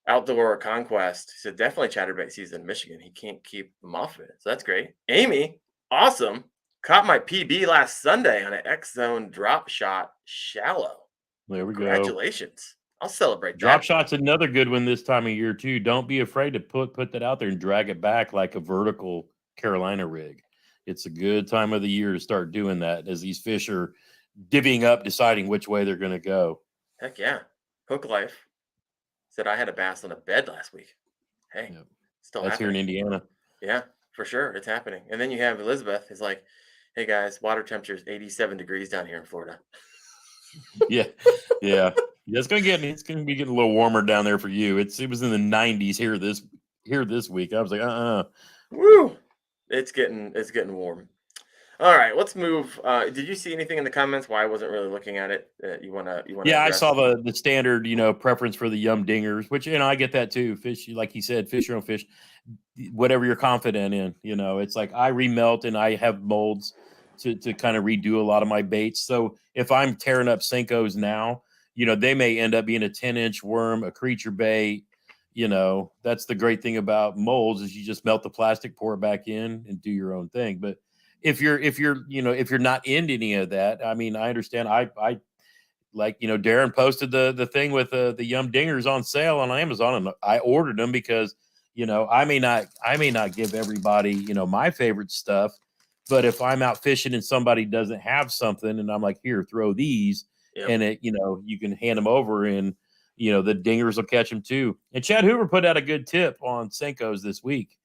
Outdoor Conquest said definitely chatterbait season in Michigan. He can't keep them off of it. So that's great. Amy, awesome. Caught my PB last Sunday on an X Zone drop shot shallow. There we go. Congratulations. I'll celebrate Drop that. shot's another good one this time of year too. Don't be afraid to put that out there and drag it back like a vertical Carolina rig. It's a good time of the year to start doing that as these fish are divvying up, deciding which way they're going to go. Heck yeah. Hook Life said I had a bass on a bed last week. Hey, Yep. still That's happening. here in Indiana. Yeah, for sure. It's happening. And then you have Elizabeth is like, hey guys, water temperature is 87 degrees down here in Florida. Yeah. It's gonna be getting a little warmer down there for you. It was in the 90s here this week. I was like, Woo! It's getting warm. All right, let's move. Did you see anything in the comments? Why I wasn't really looking at it? You wanna? Yeah, I address? saw the standard, preference for the yum dingers, which I get that too. Fish, like he said, fish your own fish, whatever you're confident in. It's like I remelt and I have molds to kind of redo a lot of my baits. So if I'm tearing up Senkos now, they may end up being a 10-inch worm, a creature bait. That's the great thing about molds is you just melt the plastic, pour it back in, and do your own thing. But if you're not into any of that, I mean, I understand. I like, Darren posted the thing with the yum dingers on sale on Amazon, and I ordered them because I may not give everybody my favorite stuff, but if I'm out fishing and somebody doesn't have something and I'm like, here, throw these, Yep. and it you can hand them over, and the dingers will catch them too. And Chad Hoover put out a good tip on Senkos this week.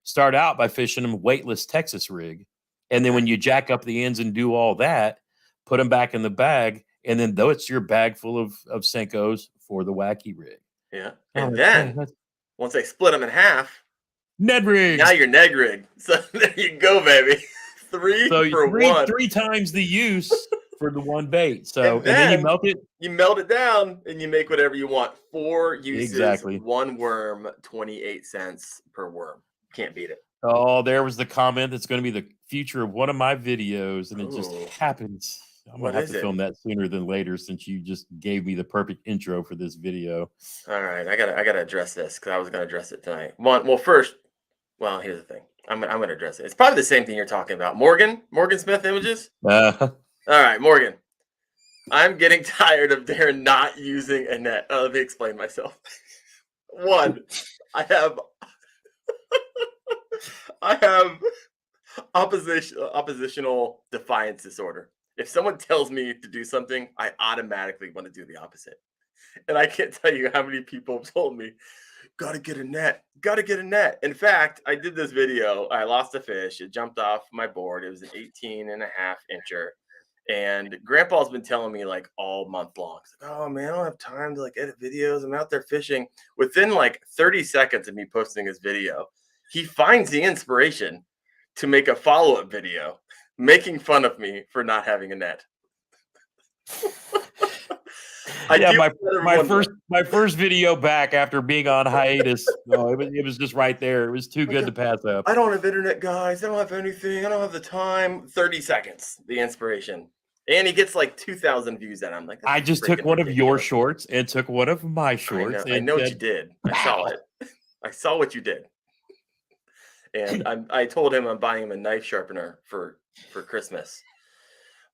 Start out by fishing them weightless Texas rig, and then when you jack up the ends and do all that, put them back in the bag. And then though it's your bag full of Senkos for the wacky rig. Yeah. And then once they split them in half, Ned rigs. Now you're neg rig. So there you go, baby. Three times the use for the one bait. So and then you melt it. You melt it down and you make whatever you want. 4 uses, exactly. 1 worm, 28 cents per worm. Can't beat it. Oh, there was the comment that's going to be the future of one of my videos, and it just happens. I'm going to have to film that sooner than later since you just gave me the perfect intro for this video. All right. I gotta address this because I was going to address it tonight. Here's the thing. I'm going to address it. It's probably the same thing you're talking about. Morgan Smith Images? All right, Morgan. I'm getting tired of Darren not using a net. Let me explain myself. 1, I have oppositional defiance disorder. If someone tells me to do something, I automatically want to do the opposite. And I can't tell you how many people have told me, gotta get a net. In fact, I did this video. I lost a fish. It jumped off my board. It was an 18.5 incher. And Grandpa's been telling me like all month long, like, oh man, I don't have time to like edit videos. I'm out there fishing. Within like 30 seconds of me posting this video, he finds the inspiration to make a follow-up video making fun of me for not having a net. My first video back after being on hiatus. It was just right there. It was too good to pass up. I don't have internet, guys. I don't have anything. I don't have the time. 30 seconds, the inspiration. And he gets like 2,000 views at him. Like, I just took one of your shorts and took one of my shorts. I know what you did. I saw it. I saw what you did. And I told him I'm buying him a knife sharpener for Christmas.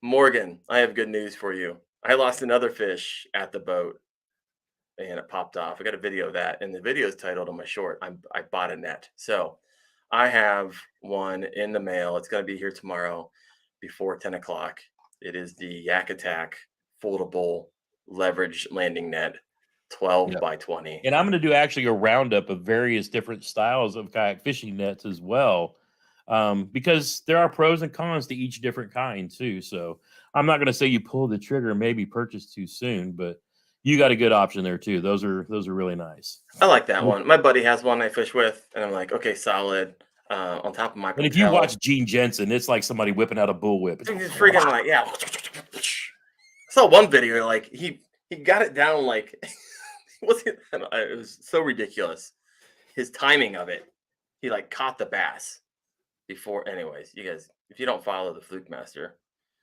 Morgan, I have good news for you. I lost another fish at the boat. and it popped off. I got a video of that, and the video is titled on my short, I bought a net. So I have one in the mail. It's going to be here tomorrow before 10 o'clock. It is the Yak Attack foldable leverage landing net, 12 by 20. And I'm going to do actually a roundup of various different styles of kayak fishing nets as well, because there are pros and cons to each different kind too. So I'm not going to say you pull the trigger and maybe purchase too soon, but you got a good option there too. Those are really nice. I like that one. My buddy has one I fish with, and I'm like, okay, solid. On top of my And if you propel. watch Gene Jensen, it's like somebody whipping out a bullwhip. It's It's freaking like, yeah. I saw one video like he got it down like it was so ridiculous. His timing of it, he like caught the bass before. Anyways, you guys, if you don't follow the Fluke Master,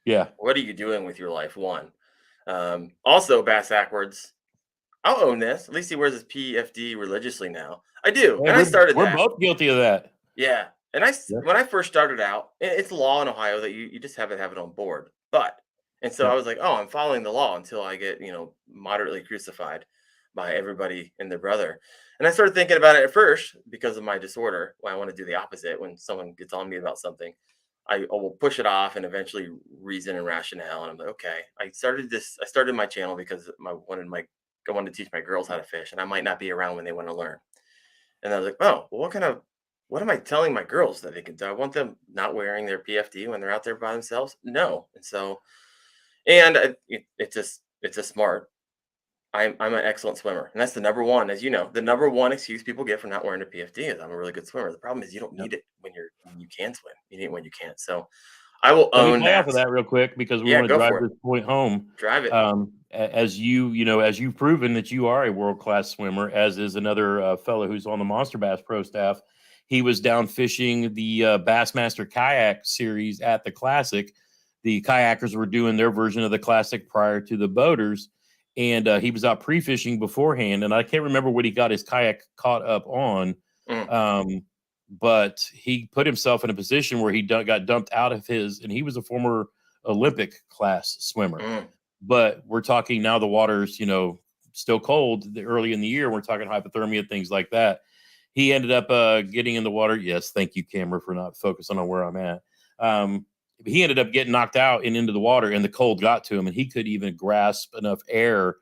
yeah. what are you doing with your life? One. Also, Bass Backwards. I'll own this. At least he wears his PFD religiously now. I do, Yeah, and I started we're that. both guilty of that. Yeah, and when I first started out, it's law in Ohio that you just have it on board. And so I was like, oh, I'm following the law until I get moderately crucified by everybody and their brother. And I started thinking about it at first because of my disorder. When I want to do the opposite, when someone gets on me about something, I will push it off and eventually reason and rationale. And I'm like, okay, I started my channel because I wanted to teach my girls how to fish, and I might not be around when they want to learn. And I was like, oh, well, what am I telling my girls that they can do? I want them not wearing their PFD when they're out there by themselves? No. And so, it's a smart. I'm an excellent swimmer, and that's the number one, as you know, the number one excuse people get for not wearing a PFD is I'm a really good swimmer. The problem is you don't need it when you can swim. You need it when you can't. So I will Let me own play that. off of that real quick because we Yeah, want to go drive for it. this point home. Drive it. As you've proven that you are a world-class swimmer, as is another fellow who's on the Monster Bass Pro staff. He was down fishing the Bassmaster Kayak Series at the Classic. The kayakers were doing their version of the Classic prior to the boaters, and he was out pre-fishing beforehand. And I can't remember what he got his kayak caught up on. But he put himself in a position where he got dumped out of his, and he was a former Olympic class swimmer. But we're talking now the water's, still cold early in the year. We're talking hypothermia, things like that. He ended up getting in the water. Yes, thank you, camera, for not focusing on where I'm at. He ended up getting knocked out and into the water, and the cold got to him, and he couldn't even grasp enough air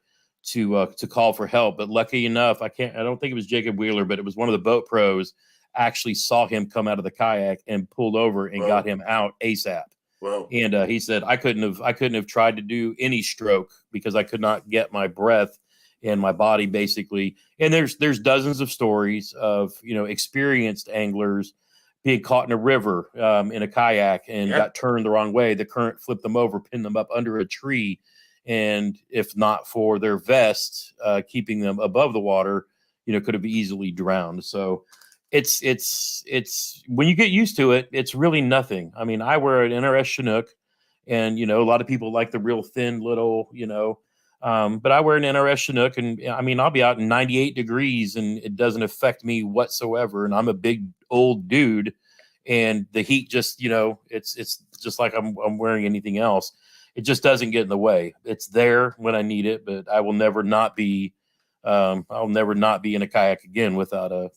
to call for help. But lucky enough, I don't think it was Jacob Wheeler, but it was one of the boat pros actually saw him come out of the kayak and pulled over and got him out ASAP. Whoa. And he said, I couldn't have tried to do any stroke because I could not get my breath in my body, basically. And there's dozens of stories of, experienced anglers being caught in a river in a kayak and got turned the wrong way. The current flipped them over, pinned them up under a tree. And if not for their vest keeping them above the water, could have easily drowned. So it's when you get used to it, it's really nothing. I mean, I wear an NRS Chinook, and a lot of people like the real thin little, but I wear an NRS Chinook, and I mean, I'll be out in 98 degrees and it doesn't affect me whatsoever. And I'm a big old dude, and the heat just, it's just like I'm wearing anything else. It just doesn't get in the way. It's there when I need it, but I will never not be. I'll never not be in a kayak again without a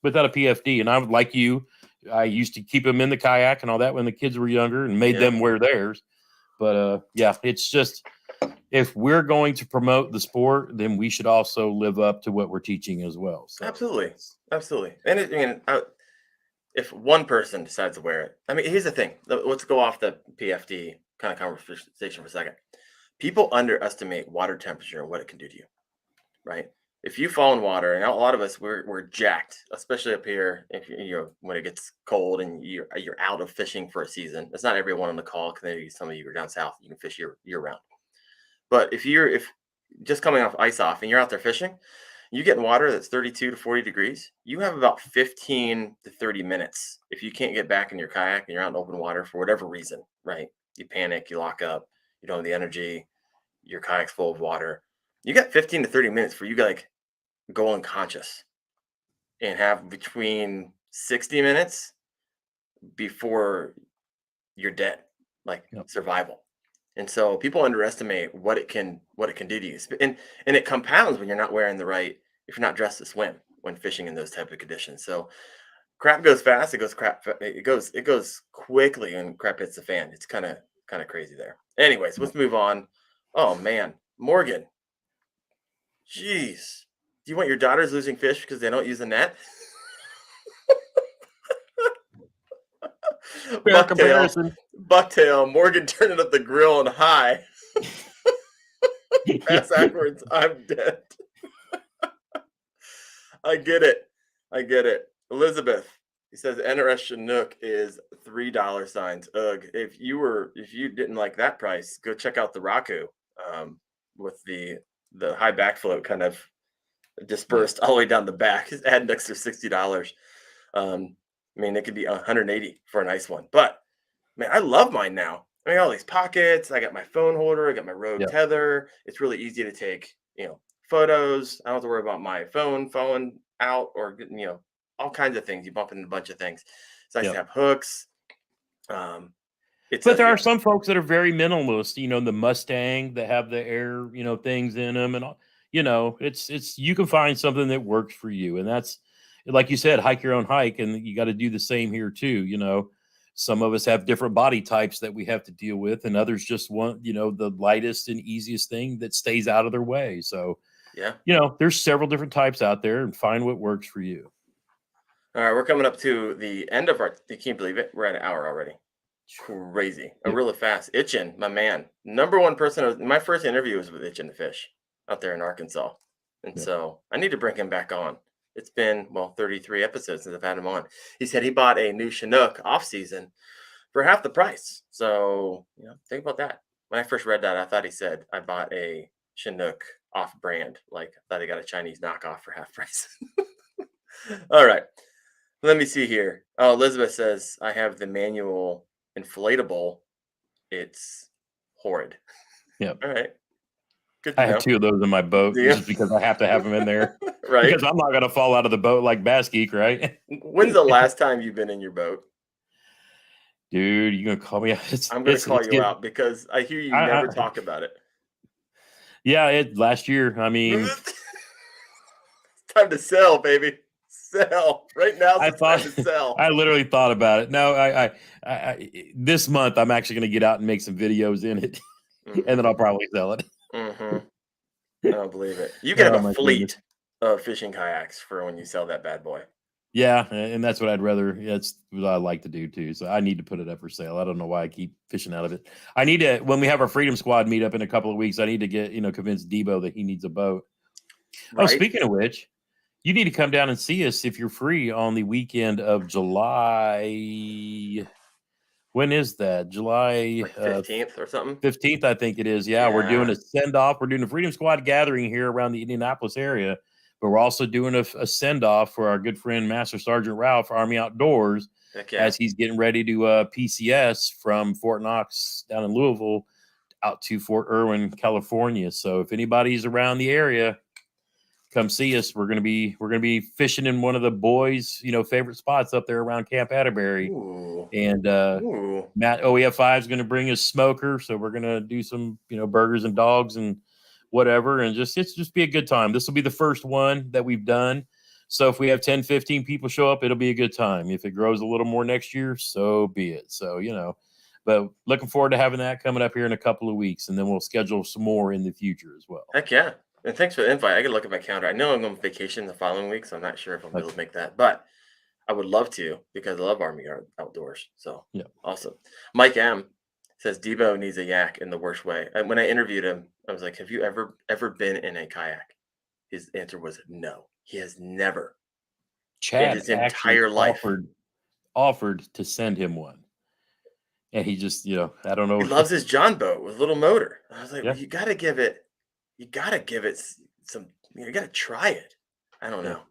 PFD. And I would like you. I used to keep them in the kayak and all that when the kids were younger and made them wear theirs. But it's just, if we're going to promote the sport, then we should also live up to what we're teaching as well. So. Absolutely. And if one person decides to wear it, I mean, here's the thing. Let's go off the PFD kind of conversation for a second. People underestimate water temperature and what it can do to you, right? If you fall in water, and a lot of us, we're jacked, especially up here. If when it gets cold and you're out of fishing for a season. That's not everyone on the call. Because some of you are down south, you can fish year round. But if just coming off ice off and you're out there fishing, you get in water that's 32 to 40 degrees. You have about 15 to 30 minutes. If you can't get back in your kayak and you're out in open water for whatever reason, right? You panic, you lock up, you don't have the energy, your kayak's full of water. You got 15 to 30 minutes for you to go unconscious and have between 60 minutes before you're dead, survival. And so people underestimate what it can do to you. And it compounds when you're not wearing the right, if you're not dressed to swim when fishing in those type of conditions. So crap goes fast, it goes quickly when crap hits the fan. It's kind of crazy there. Anyways, let's move on. Oh man, Morgan. Jeez. Do you want your daughters losing fish because they don't use a net? Fair comparison. Bucktail, Morgan turning up the grill on high. Pass backwards. I'm dead. I get it. Elizabeth, he says NRS Chinook is $3 signs. Ugh. If you didn't like that price, go check out the Raku with the high back float kind of dispersed all the way down the back. Add an extra $60. I mean, it could be 180 for a nice one. But man, I love mine now. I mean, all these pockets. I got my phone holder. I got my Rogue tether. It's really easy to take, photos. I don't have to worry about my phone falling out or, all kinds of things. You bump into a bunch of things. It's nice to have hooks. But there are some folks that are very minimalist, the Mustang that have the air, things in them and all, it's you can find something that works for you. And that's, like you said, hike your own hike, and you got to do the same here too. Some of us have different body types that we have to deal with, and others just want, the lightest and easiest thing that stays out of their way. So, there's several different types out there, and find what works for you. All right, we're coming up to the end of our, you can't believe it, we're at an hour already. Crazy. Really fast. Itchin, my man. Number one person, my first interview was with Itchin the Fish out there in Arkansas. And so I need to bring him back on. It's been, 33 episodes since I've had him on. He said he bought a new Chinook off season for half the price. So, think about that. When I first read that, I thought he said I bought a Chinook off brand. Like, I thought he got a Chinese knockoff for half price. All right. Let me see here. Oh, Elizabeth says I have the manual inflatable. It's horrid. Yep. All right. Good. I have 2 of those in my boat just because I have to have them in there. Right. Because I'm not going to fall out of the boat like Bass Geek, right? When's the last time you've been in your boat? Dude, you going to call me out? I'm going to call you out because I hear you never talk about it. Yeah, last year. I mean, it's time to sell, baby. Sell right now. Time to sell. I literally thought about it. No, I this month I'm actually going to get out and make some videos in it, and then I'll probably sell it. I don't believe it. You can have a fleet of fishing kayaks for when you sell that bad boy. Yeah, and that's what I'd rather. That's what I like to do too. So I need to put it up for sale. I don't know why I keep fishing out of it. I need to, when we have our Freedom Squad meet up in a couple of weeks, I need to get convince Debo that he needs a boat. Right? Oh, speaking of which, you need to come down and see us if you're free on the weekend of July. When is that? July 15th or something? 15th, I think it is. Yeah, we're doing a send-off. We're doing a Freedom Squad gathering here around the Indianapolis area, but we're also doing a send-off for our good friend Master Sergeant Ralph, Army Outdoors, as he's getting ready to PCS from Fort Knox down in Louisville out to Fort Irwin, California. So if anybody's around the area, come see us. We're gonna be fishing in one of the boys' favorite spots up there around Camp Atterbury. Ooh. And Matt OEF5 is gonna bring his smoker, so we're gonna do some burgers and dogs and whatever, and it's just be a good time. This will be the first one that we've done. So if we have 10, 15 people show up, it'll be a good time. If it grows a little more next year, so be it. So but looking forward to having that coming up here in a couple of weeks, and then we'll schedule some more in the future as well. Heck yeah. And thanks for the invite. I can look at my calendar. I know I'm on vacation the following week, so I'm not sure if I'll be able to make that. But I would love to because I love Army Outdoors. So awesome. Mike M says Debo needs a yak in the worst way. And when I interviewed him, I was like, "Have you ever been in a kayak?" His answer was no. He has never. Chad in his entire life offered to send him one, and he just I don't know. He loves his John boat with a little motor. I was like, well, you got to give it. You got to give it some, you got to try it. I don't know.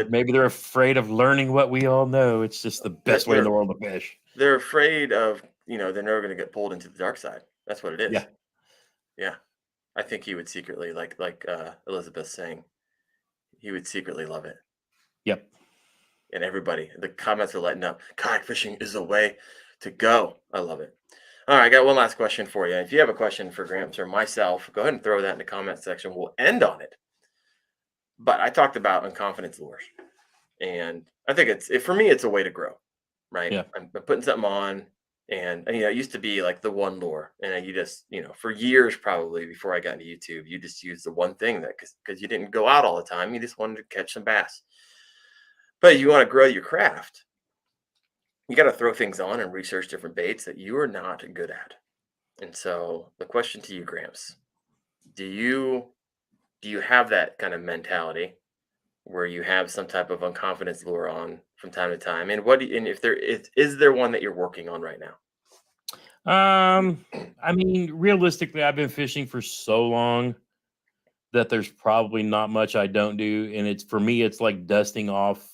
Maybe they're afraid of learning what we all know. It's just the best way in the world to fish. They're afraid of, they're never going to get pulled into the dark side. That's what it is. Yeah. I think he would secretly, like Elizabeth's saying, he would secretly love it. Yep. And everybody, the comments are lighting up. Kayak fishing is the way to go. I love it. All right, I got one last question for you. If you have a question for Gramps or myself, go ahead and throw that in the comment section. We'll end on it. But I talked about unconfidence lures, and I think for me, it's a way to grow, right? Yeah. I'm putting something on, and it used to be like the one lure, and you just, for years probably before I got into YouTube, you just used the one thing that because you didn't go out all the time, you just wanted to catch some bass. But you want to grow your craft, you got to throw things on and research different baits that you are not good at. And so the question to you, Gramps, do you have that kind of mentality where you have some type of unconfidence lure on from time to time? And and if is there one that you're working on right now? I mean, realistically, I've been fishing for so long that there's probably not much I don't do, and it's for me, it's like dusting off.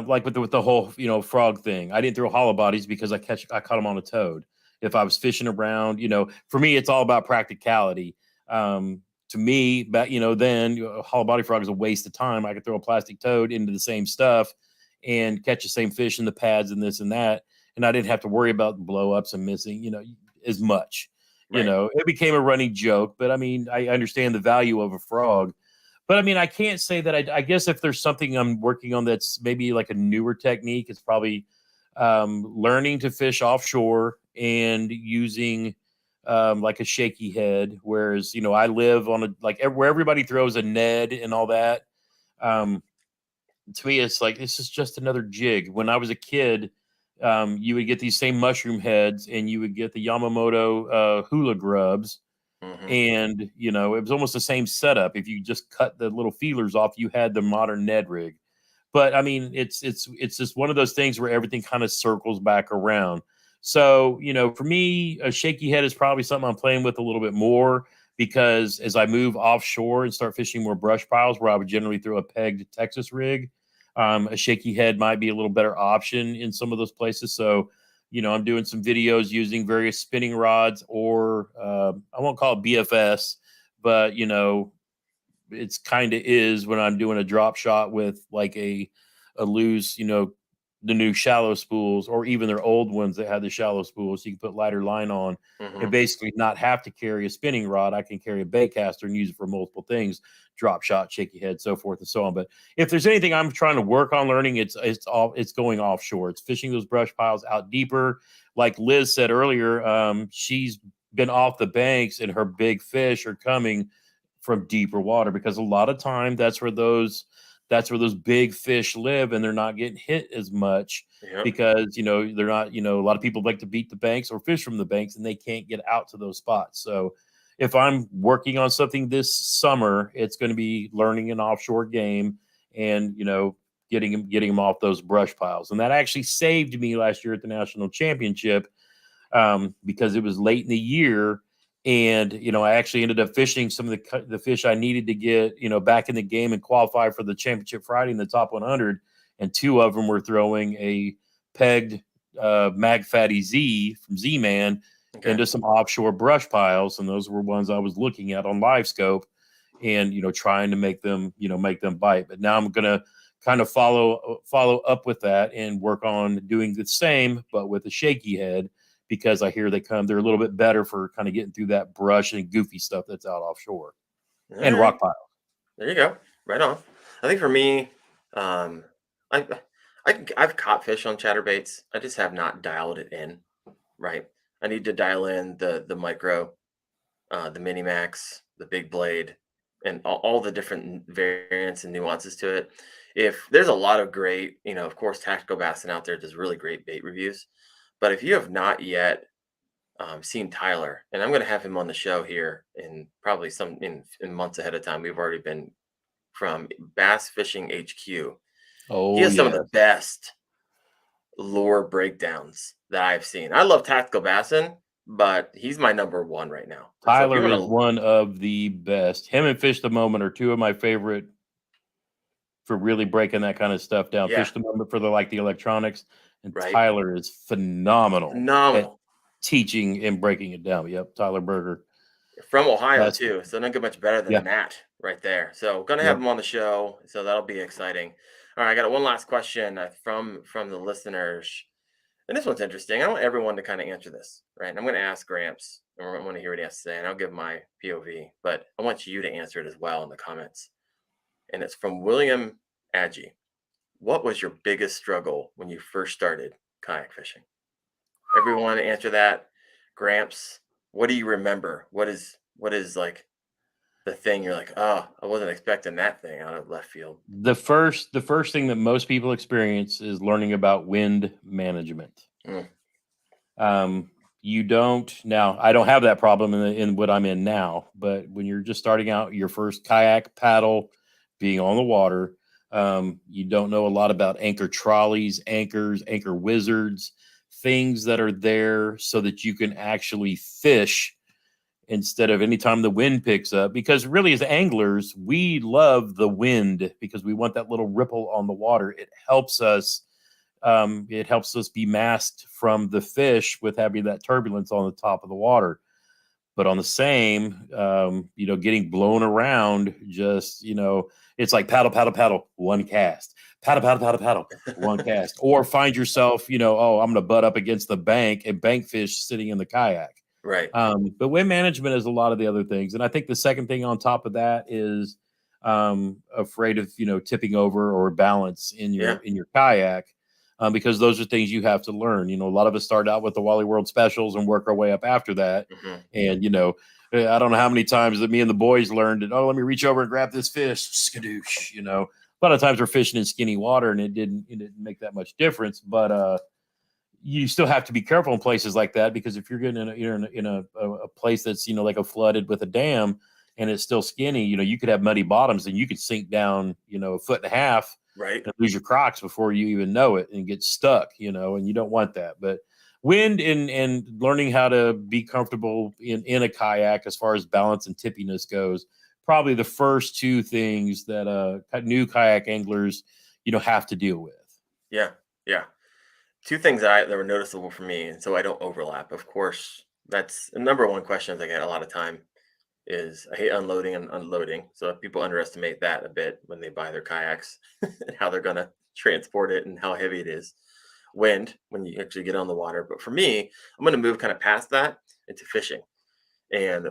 Like with the whole frog thing, I didn't throw hollow bodies because I caught them on a toad. If I was fishing around, for me it's all about practicality. To me, but then a hollow body frog is a waste of time. I could throw a plastic toad into the same stuff and catch the same fish in the pads and this and that, and I didn't have to worry about blow ups and missing as much. Right. It became a running joke, but I mean I understand the value of a frog. But I mean, I can't say that. I guess if there's something I'm working on that's maybe like a newer technique, it's probably learning to fish offshore and using like a shaky head. Whereas, I live on where everybody throws a Ned and all that. Um, to me, it's like this is just another jig. When I was a kid, you would get these same mushroom heads, and you would get the Yamamoto hula grubs, Hmm. and it was almost the same setup. If you just cut the little feelers off, you had the modern Ned rig. But I mean, it's just one of those things where everything kind of circles back around. So for me, a shaky head is probably something I'm playing with a little bit more, because as I move offshore and start fishing more brush piles where I would generally throw a pegged Texas rig, a shaky head might be a little better option in some of those places. So I'm doing some videos using various spinning rods, or I won't call it BFS, but it's kind of is when I'm doing a drop shot with like a loose, the new shallow spools, or even their old ones that had the shallow spools. You can put lighter line on Hmm. and basically not have to carry a spinning rod. I can carry a bait caster and use it for multiple things, drop shot, shaky head, so forth and so on. But if there's anything I'm trying to work on learning, it's going offshore. It's fishing those brush piles out deeper. Like Liz said earlier, she's been off the banks and her big fish are coming from deeper water, because a lot of time that's where those big fish live, and they're not getting hit as much Yep. because they're not, a lot of people like to beat the banks or fish from the banks, and they can't get out to those spots. So if I'm working on something this summer, it's going to be learning an offshore game, and getting them off those brush piles. And that actually saved me last year at the national championship, because it was late in the year, and I actually ended up fishing some of the fish I needed to get back in the game and qualify for the championship Friday in the top 100, and two of them were throwing a pegged Mag Fatty Z from Z Man Okay. into some offshore brush piles, and those were ones I was looking at on live scope, and trying to make them bite. But now I'm gonna kind of follow up with that and work on doing the same, but with a shaky head, because I hear they're a little bit better for kind of getting through that brush and goofy stuff that's out offshore All and right. rock pile. There you go. Right on. I think for me, um, I, I've caught fish on chatterbaits. I just have not dialed it in. Right. I need to dial in the micro, the mini max, the big blade, and all the different variants and nuances to it. If there's a lot of great, of course, Tactical Bassin out there does really great bait reviews. But if you have not yet seen Tyler, and I'm going to have him on the show here in probably in months ahead of time. We've already been from Bass Fishing HQ. He Oh has some of yeah, the best lure breakdowns that I've seen. I love Tactical Bassin, but he's my number one right now. And so if you Tyler want is to, one of the best. Him and Fish the Moment are two of my favorite for really breaking that kind of stuff down. yeah, Fish the Moment for the electronics, and right, Tyler is phenomenal at phenomenal. teaching and breaking it down. Yep, Tyler Berger. From Ohio That's too, so don't get much better yeah, than that right there. So gonna have yep. him on the show, so that'll be exciting. All right, I got one last question from the listeners. And this one's interesting. I want everyone to kind of answer this, right? And I'm going to ask Gramps, and I want to hear what he has to say, and I'll give my POV, but I want you to answer it as well in the comments. And it's from William Adji. What was your biggest struggle when you first started kayak fishing? Everyone answer that. Gramps, what do you remember? What is like the thing you're like, oh, I wasn't expecting that thing out of left field. The first thing that most people experience is learning about wind management. Mm, You don't now. I don't have that problem in what I'm in now, but when you're just starting out, your first kayak paddle, being on the water, you don't know a lot about anchor trolleys, anchors, anchor wizards, things that are there so that you can actually fish instead of anytime the wind picks up. Because really, as anglers, we love the wind because we want that little ripple on the water. It helps us be masked from the fish with having that turbulence on the top of the water. But on the same, getting blown around, it's like paddle, paddle, paddle, one cast, paddle, paddle, paddle, paddle, one cast, or find yourself, oh, I'm going to butt up against the bank and bank fish sitting in the kayak. right. But wind management is a lot of the other things. And I think the second thing on top of that is afraid of, tipping over or balance in Yeah. your kayak. Because those are things you have to learn. A lot of us start out with the Wally World specials and work our way up after that. Mm-hmm. And, I don't know how many times that me and the boys learned it. Oh, let me reach over and grab this fish. Skadoosh, A lot of times we're fishing in skinny water and it didn't make that much difference. But you still have to be careful in places like that, because if you're getting in a place that's, like a flooded with a dam and it's still skinny, you could have muddy bottoms and you could sink down, a foot and a half. Right. And lose your Crocs before you even know it and get stuck, and you don't want that. But wind and learning how to be comfortable in a kayak as far as balance and tippiness goes, probably the first two things that new kayak anglers, have to deal with. Yeah. Yeah. Two things that were noticeable for me, and so I don't overlap. Of course, that's the number one question I get a lot of time is I hate unloading and unloading. So people underestimate that a bit when they buy their kayaks and how they're gonna transport it and how heavy it is. Wind when you actually get on the water. But for me, I'm gonna move kind of past that into fishing. And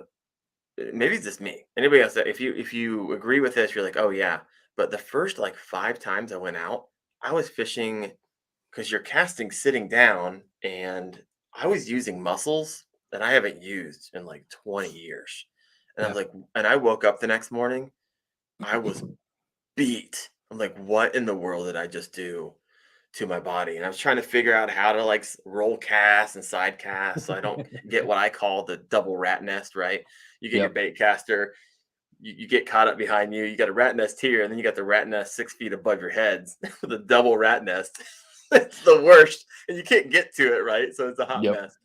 maybe it's just me. Anybody else that if you agree with this, you're like, oh yeah. But the first like 5 times I went out, I was fishing because you're casting sitting down, and I was using muscles that I haven't used in like 20 years. And I Yeah. was like, and I woke up the next morning, I was beat. I'm like, what in the world did I just do to my body? And I was trying to figure out how to like roll cast and side cast so I don't get what I call the double rat nest, right? You get your Yep. bait caster, you get caught up behind you, you got a rat nest here, and then you got the rat nest 6 feet above your heads with a double rat nest. It's the worst, and you can't get to it, right? So it's a hot Yep. mess.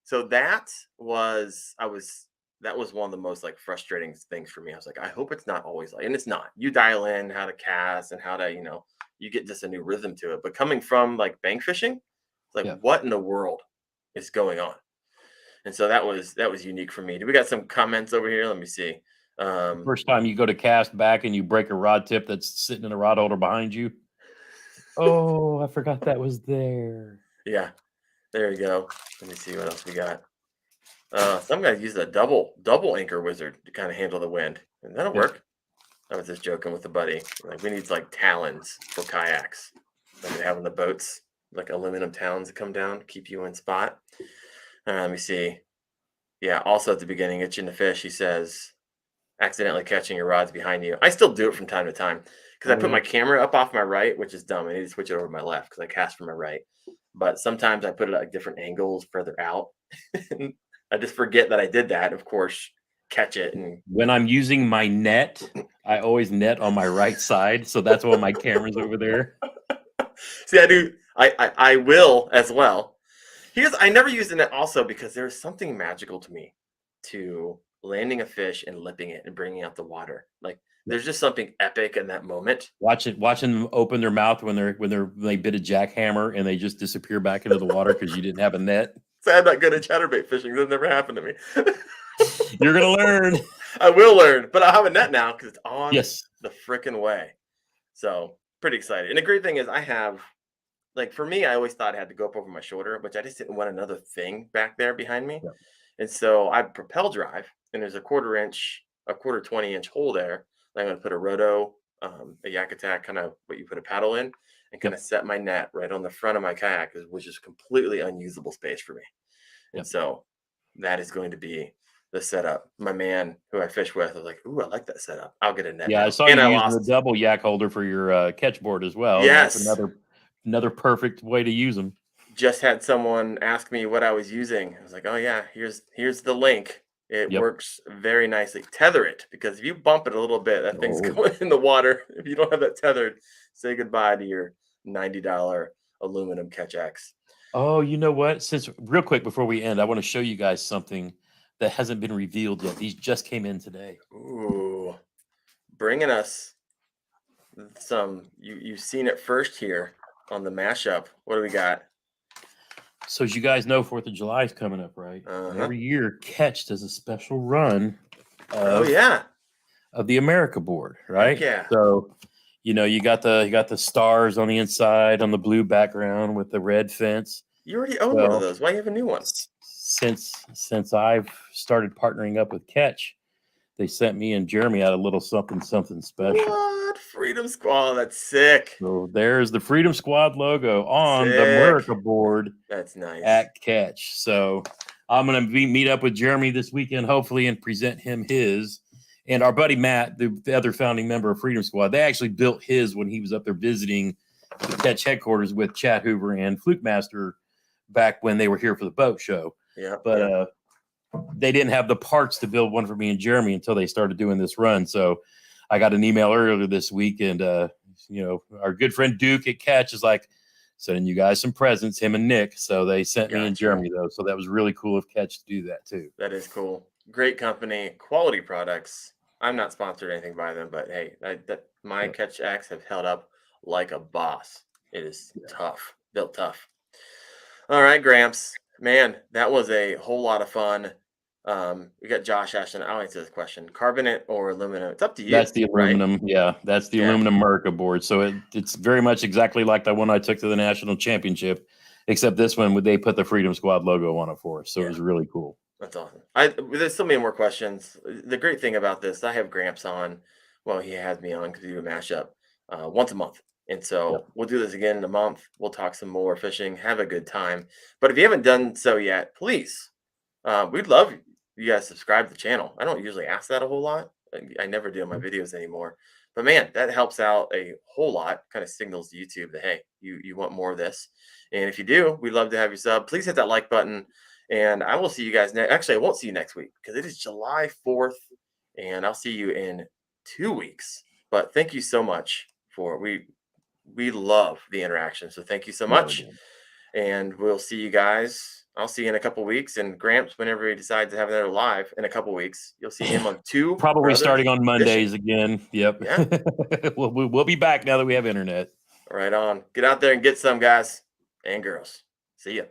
So that was one of the most like frustrating things for me. I was like, I hope it's not always like, and it's not. You dial in how to cast and how to, you get just a new rhythm to it. But coming from like bank fishing, it's like, Yep. what in the world is going on? And so that was unique for me. Do we got some comments over here? Let me see. First time you go to cast back and you break a rod tip that's sitting in a rod holder behind you. Oh, I forgot that was there. Yeah, there you go. Let me see what else we got. Some guys use a double anchor wizard to kind of handle the wind, and that'll Yep. work. I was just joking with a buddy. Like we need like talons for kayaks, like they have on the boats, like aluminum talons that come down, keep you in spot. Let me see. Yeah. Also at the beginning, itching the fish. He says, accidentally catching your rods behind you. I still do it from time to time because I Oh put yeah. my camera up off my right, which is dumb. I need to switch it over to my left because I cast from my right. But sometimes I put it at like different angles further out. I just forget that I did that. Of course, catch it and When I'm using my net, I always net on my right side, so that's why my camera's over there. see. I do. I will as well. Here's I never used the net also because there's something magical to me to landing a fish and lipping it and bringing out the water. Like there's just something epic in that moment. Watching them open their mouth when they bit a jackhammer and they just disappear back into the water because you didn't have a net. So I'm not good at chatterbait fishing. That never happened to me. You're gonna learn. I will learn, but I'll have a net now because it's on Yes. the freaking way. So pretty excited. And the great thing is I have like for me, I always thought it had to go up over my shoulder, which I just didn't want another thing back there behind me. Yep. And so I propel drive, and there's a quarter 20-inch hole there. I'm going to put a roto, a yak attack, kind of what you put a paddle in, and kind of Yep. set my net right on the front of my kayak, which is completely unusable space for me. And Yep. so that is going to be the setup. My man who I fish with was like, "Ooh, I like that setup. I'll get a net Yeah, now." I saw And you I using the lost. double yak holder for your catch board as well, and that's Yes. another perfect way to use them. Just had someone ask me what I was using. I was like, "Oh yeah, here's the link. It Yep. works very nicely. Tether it, because if you bump it a little bit, that thing's Oh. going in the water. If you don't have that tethered, say goodbye to your $90 aluminum catch axe." Oh, you know what? Since real quick before we end, I want to show you guys something that hasn't been revealed yet. These just came in today. Ooh, bringing us some. You've seen it first here on the mashup. What do we got? So as you guys know, 4th of July is coming up, right? And Uh-huh. every year, Catch does a special run Oh of yeah. the America board, Heck right? yeah. So, you got the stars on the inside on the blue background with the red fence. You already own one of Well, those. Why you have a new one? since I've started partnering up with Catch, they sent me and Jeremy out a little something special. What? Freedom Squall. That's sick. So there's the Freedom Squad logo on the Sick. America board That's nice. at Catch. So I'm gonna meet up with Jeremy this weekend, hopefully, and present him his. And our buddy Matt, the other founding member of Freedom Squad, they actually built his when he was up there visiting the Catch headquarters with Chad Hoover and Fluke Master back when they were here for the boat show. Yeah. But they didn't have the parts to build one for me and Jeremy until they started doing this run. So I got an email earlier this week, and our good friend Duke at Catch is like sending you guys some presents, him and Nick. So they sent me and Gotcha. Jeremy those. So that was really cool of Catch to do that too. That is cool. Great company, quality products. I'm not sponsored or anything by them, but hey, my Yep. catch axe have held up like a boss. It is tough, built tough. All right, Gramps. Man, that was a whole lot of fun. We got Josh asking. I'll answer this question: carbonate or aluminum? It's up to you. That's the right? aluminum. Yeah, that's the Yeah. aluminum America board. So it's very much exactly like the one I took to the national championship, except this one they put the Freedom Squad logo on it for us. So it was really cool. That's awesome. There's so many more questions. The great thing about this, I have Gramps on. Well, he has me on because we do a mashup once a month. And so we'll do this again in a month. We'll talk some more fishing, have a good time. But if you haven't done so yet, please, we'd love you guys subscribe to the channel. I don't usually ask that a whole lot. I never do in my videos anymore. But man, that helps out a whole lot. Kind of signals to YouTube that, hey, you want more of this. And if you do, we'd love to have you sub. Please hit that like button. And I will see you guys next. Actually, I won't see you next week because it is July 4th. And I'll see you in 2 weeks. But thank you so much we love the interaction. So thank you so much. And we'll see you guys. I'll see you in a couple weeks. And Gramps, whenever he decides to have another live in a couple weeks, you'll see him on Two Probably Brothers starting on Mondays Fishing. again. Yep. Yeah. we'll be back now that we have internet. Right on. Get out there and get some, guys and girls. See ya.